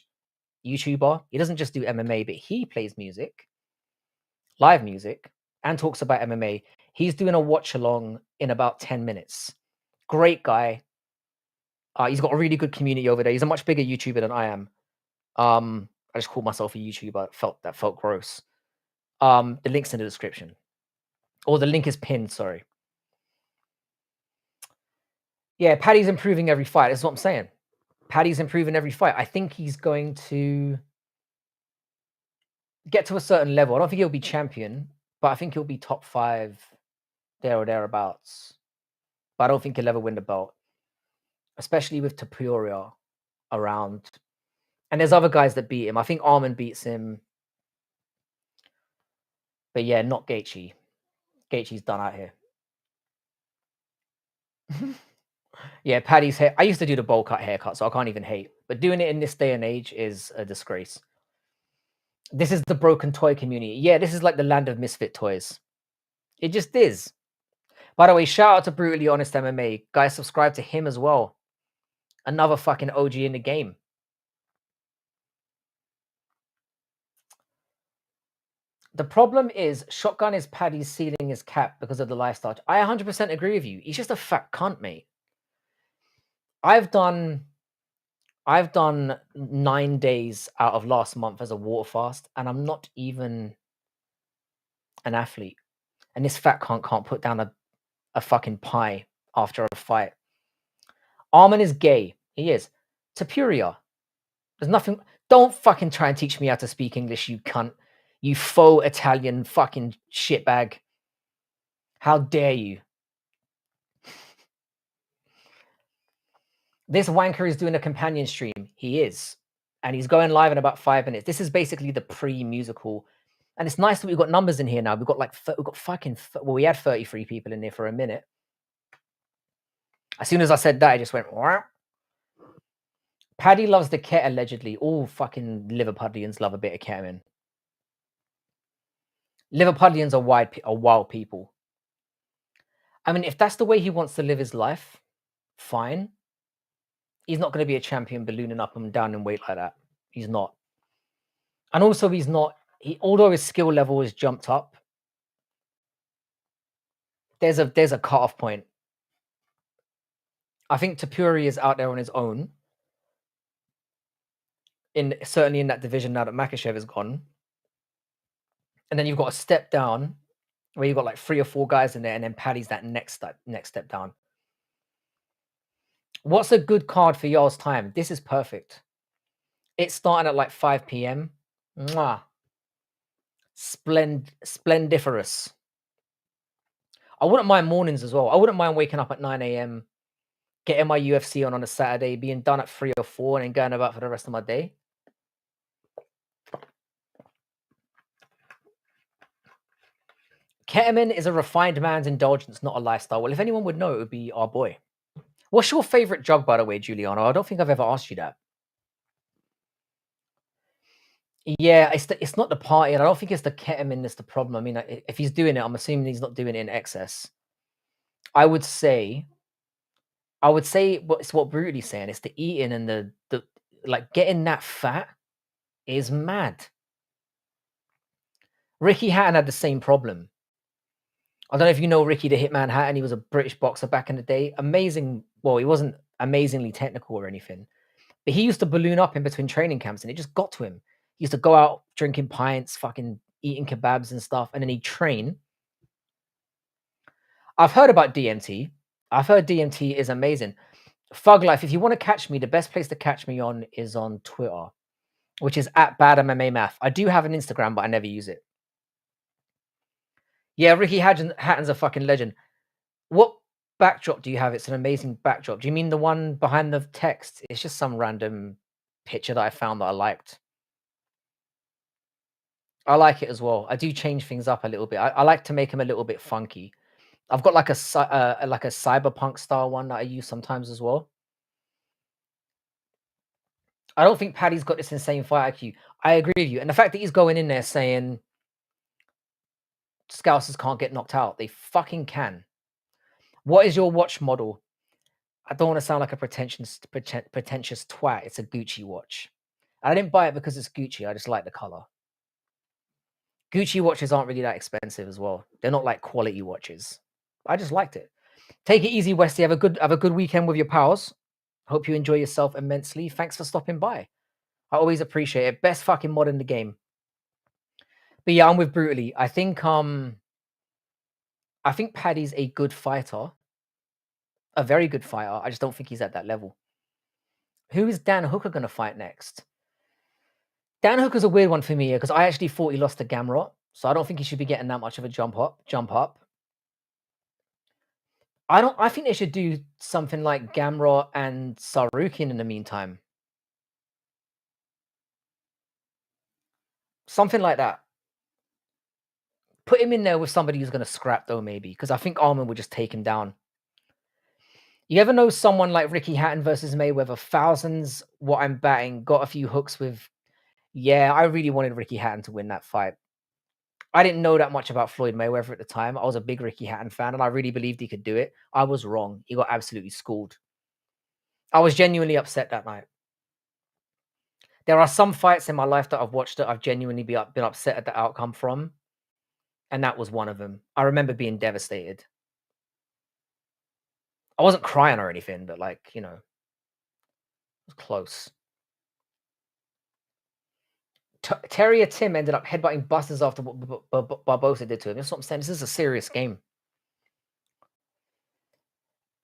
YouTuber. He doesn't just do MMA, but he plays music, live music, and talks about MMA. He's doing a watch along in about 10 minutes. Great guy. He's got a really good community over there. He's a much bigger YouTuber than I am. I just called myself a YouTuber. That felt gross. The link's in the description. Or the link is pinned, sorry. Yeah, Paddy's improving every fight. That's what I'm saying. Paddy's improving every fight. I think he's going to get to a certain level. I don't think he'll be champion, but I think he'll be top 5 there or thereabouts. But I don't think he'll ever win the belt, especially with Tapuria around. And there's other guys that beat him. I think Arman beats him. But yeah, not Gaethje. Gaethje's done out here. Yeah, Paddy's hair. I used to do the bowl cut haircut, so I can't even hate. But doing it in this day and age is a disgrace. This is the broken toy community. Yeah, this is like the land of misfit toys. It just is. By the way, shout out to Brutally Honest MMA. Guys, subscribe to him as well. Another fucking OG in the game. The problem is Shotgun is Paddy's ceiling is capped because of the lifestyle. I 100% agree with you. He's just a fat cunt, mate. I've done 9 days out of last month as a water fast, and I'm not even an athlete. And this fat cunt can't put down a fucking pie after a fight. Arman is gay. He is. Tapuria. There's nothing. Don't fucking try and teach me how to speak English, you cunt. You faux Italian fucking shitbag. How dare you? This wanker is doing a companion stream. He is. And he's going live in about 5 minutes. This is basically the pre-musical. And it's nice that we've got numbers in here now. We've got like, we had 33 people in there for a minute. As soon as I said that, I just went, wah. Paddy loves the ket, allegedly. All fucking Liverpudlians love a bit of ketamine. Liverpudlians are wild people. I mean, if that's the way he wants to live his life, fine. He's not going to be a champion ballooning up and down in weight like that. He's not. And also, he's not. Although his skill level has jumped up, there's a cutoff point. I think Tapuri is out there on his own. Certainly in that division now that Makhachev is gone. And then you've got a step down where you've got like 3 or 4 guys in there, and then Paddy's that next step down. What's a good card for y'all's time? This is perfect. It's starting at like 5 p.m. Mwah. Splendiferous. I wouldn't mind mornings as well. I wouldn't mind waking up at 9 a.m., getting my UFC on a Saturday, being done at 3 or 4, and then going about for the rest of my day. Ketamine is a refined man's indulgence, not a lifestyle. Well, if anyone would know, it would be our boy. What's your favorite drug, by the way, Giuliano? I don't think I've ever asked you that. Yeah, it's not the party, and I don't think it's the ketamine that's the problem. I mean, if he's doing it, I'm assuming he's not doing it in excess. I would say it's what Brutally's saying. It's the eating and the like getting that fat is mad. Ricky Hatton had the same problem. I don't know if you know Ricky the Hitman Hatton. He was a British boxer back in the day. Amazing. Well, he wasn't amazingly technical or anything, but he used to balloon up in between training camps, and it just got to him. He used to go out drinking pints, fucking eating kebabs and stuff, and then he'd train. I've heard about DMT. I've heard DMT is amazing. Thug Life, if you want to catch me, the best place to catch me on is on Twitter, which is at Bad MMA Math. I do have an Instagram, but I never use it. Yeah, Ricky Hatton's a fucking legend. What backdrop do you have? It's an amazing backdrop. Do you mean the one behind the text? It's just some random picture that I found that I liked. I like it as well. I do change things up a little bit. I like to make them a little bit funky. I've got like a cyberpunk style one that I use sometimes as well. I don't think Paddy's got this insane fight IQ. I agree with you. And the fact that he's going in there saying Scousers can't get knocked out. They fucking can. What is your watch model? I don't want to sound like a pretentious twat. It's a Gucci watch. I didn't buy it because it's Gucci. I just like the color. Gucci watches aren't really that expensive as well. They're not like quality watches. I just liked it. Take it easy, Westy. Have a good weekend with your pals. Hope you enjoy yourself immensely. Thanks for stopping by. I always appreciate it. Best fucking mod in the game. But yeah, I'm with Brutally. I think Paddy's a good fighter. A very good fighter. I just don't think he's at that level. Who is Dan Hooker going to fight next? Dan Hooker's a weird one for me because I actually thought he lost to Gamrot, so I don't think he should be getting that much of a jump up. I think they should do something like Gamrot and Sarukian in the meantime. Something like that. Put him in there with somebody who's going to scrap, though, maybe, because I think Arman would just take him down. You ever know someone like Ricky Hatton versus Mayweather? Thousands, what I'm batting, got a few hooks with. Yeah, I really wanted Ricky Hatton to win that fight. I didn't know that much about Floyd Mayweather at the time. I was a big Ricky Hatton fan, and I really believed he could do it. I was wrong. He got absolutely schooled. I was genuinely upset that night. There are some fights in my life that I've watched that I've genuinely been upset at the outcome from, and that was one of them. I remember being devastated. I wasn't crying or anything, but like, you know, it was close. Terrier Tim ended up headbutting Busters after what Barbosa did to him. That's what I'm saying. This is a serious game.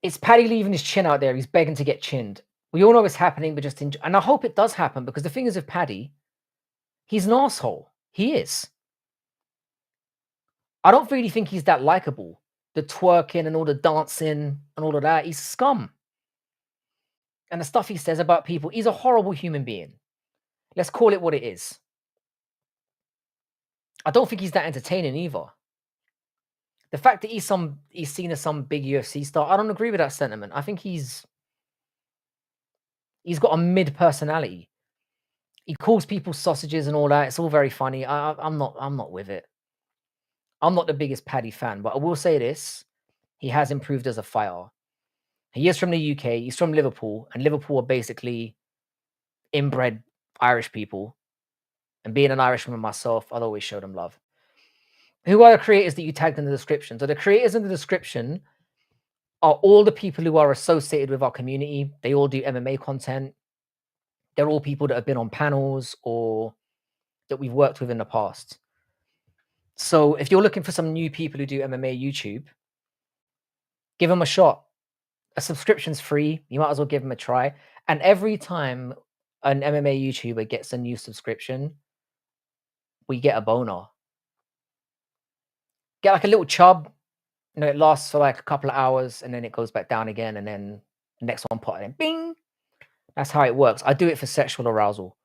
It's Paddy leaving his chin out there. He's begging to get chinned. We all know it's happening, but just and I hope it does happen, because the thing is with Paddy, he's an asshole. He is. I don't really think he's that likable. The twerking and all the dancing and all of that. He's scum. And the stuff he says about people, he's a horrible human being. Let's call it what it is. I don't think he's that entertaining either. The fact that he's seen as some big UFC star, I don't agree with that sentiment. I think he's got a mid personality. He calls people sausages and all that. It's all very funny. I'm not with it. I'm not the biggest Paddy fan, but I will say this: he has improved as a fighter. He is from the UK. He's from Liverpool, and Liverpool are basically inbred Irish people. And being an Irishman myself, I'll always show them love. Who are the creators that you tagged in the description? So the creators in the description are all the people who are associated with our community. They all do MMA content. They're all people that have been on panels or that we've worked with in the past. So if you're looking for some new people who do MMA YouTube, give them a shot. A subscription's free. You might as well give them a try. And every time an MMA YouTuber gets a new subscription, we get a boner. Get like a little chub. You know, it lasts for like a couple of hours and then it goes back down again, and then the next one pop in. Bing. That's how it works. I do it for sexual arousal.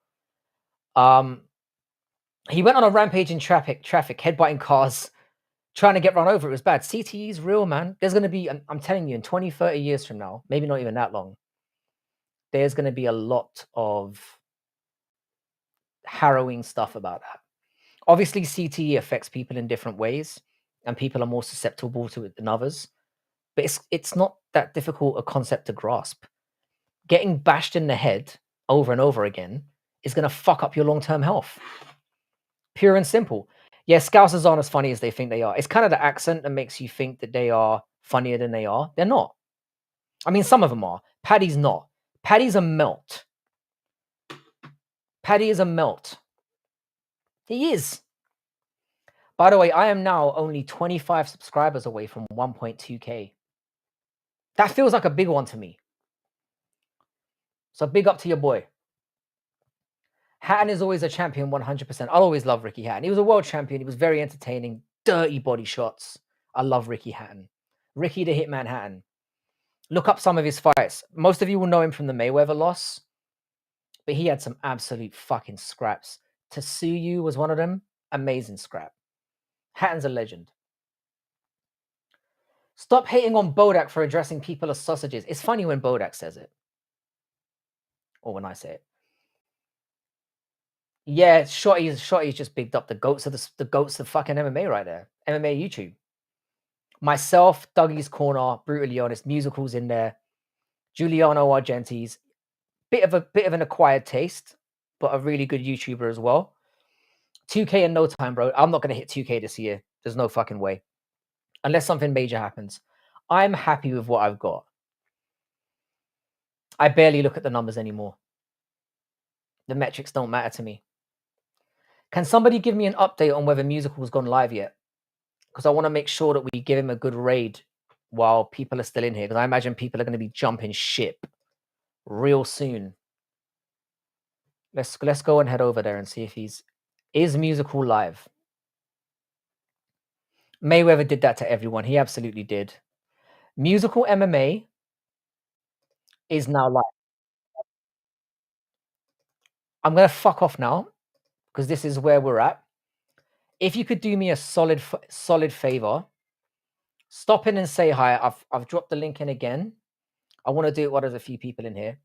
He went on a rampage in traffic, headbutting cars, trying to get run over. It was bad. CTE is real, man. There's going to be, I'm telling you, in 20, 30 years from now, maybe not even that long, there's going to be a lot of harrowing stuff about that. Obviously, CTE affects people in different ways, and people are more susceptible to it than others. But it's not that difficult a concept to grasp. Getting bashed in the head over and over again is going to fuck up your long-term health. Pure and simple. Yeah, Scousers aren't as funny as they think they are. It's kind of the accent that makes you think that they are funnier than they are. They're not. I mean, some of them are. Paddy's not. Paddy's a melt. Paddy is a melt. He is. By the way, I am now only 25 subscribers away from 1.2K. That feels like a big one to me. So big up to your boy. Hatton is always a champion, 100%. I'll always love Ricky Hatton. He was a world champion. He was very entertaining. Dirty body shots. I love Ricky Hatton. Ricky the Hitman Hatton. Look up some of his fights. Most of you will know him from the Mayweather loss, but he had some absolute fucking scraps. Tsuyu was one of them. Amazing scrap. Hatton's a legend. Stop hating on Bodak for addressing people as sausages. It's funny when Bodak says it. Or when I say it. Yeah, Shotty's just bigged up the goats of fucking MMA right there. MMA YouTube. Myself, Dougie's Corner, Brutally Honest, musicals in there. Giuliano Argenti's. Bit of an acquired taste, but a really good YouTuber as well. 2K in no time, bro. I'm not going to hit 2K this year. There's no fucking way. Unless something major happens. I'm happy with what I've got. I barely look at the numbers anymore. The metrics don't matter to me. Can somebody give me an update on whether Musical's gone live yet? Because I want to make sure that we give him a good raid while people are still in here. Because I imagine people are going to be jumping ship real soon. Let's go and head over there and see if is Musical live. Mayweather did that to everyone. He absolutely did. Musical MMA is now live. I'm gonna fuck off now because this is where we're at. If you could do me a solid favor, stop in and say hi. I've dropped the link in again. I want to do it while there's a few people in here.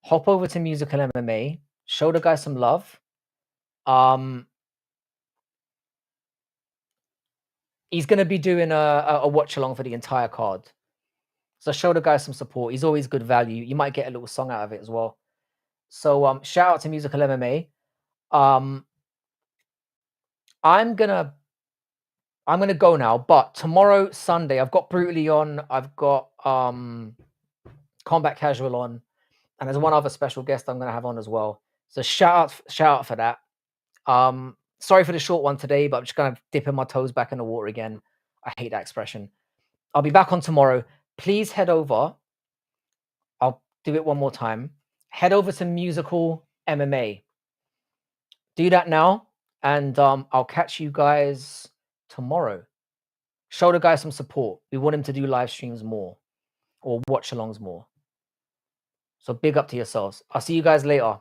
Hop over to Musical MMA. Show the guy some love. He's going to be doing a watch along for the entire card. So show the guy some support. He's always good value. You might get a little song out of it as well. So shout out to Musical MMA. I'm gonna go now, but tomorrow, Sunday, I've got Brutally on. I've got Combat Casual on, and there's one other special guest I'm gonna have on as well. So shout out for that. Sorry for the short one today, but I'm just kind of dipping my toes back in the water again. I hate that expression. I'll be back on tomorrow. Please head over. I'll do it one more time. Head over to Musical MMA. Do that now, and I'll catch you guys tomorrow. Show the guy some support. We want him to do live streams more or watch alongs more. So big up to yourselves. I'll see you guys later.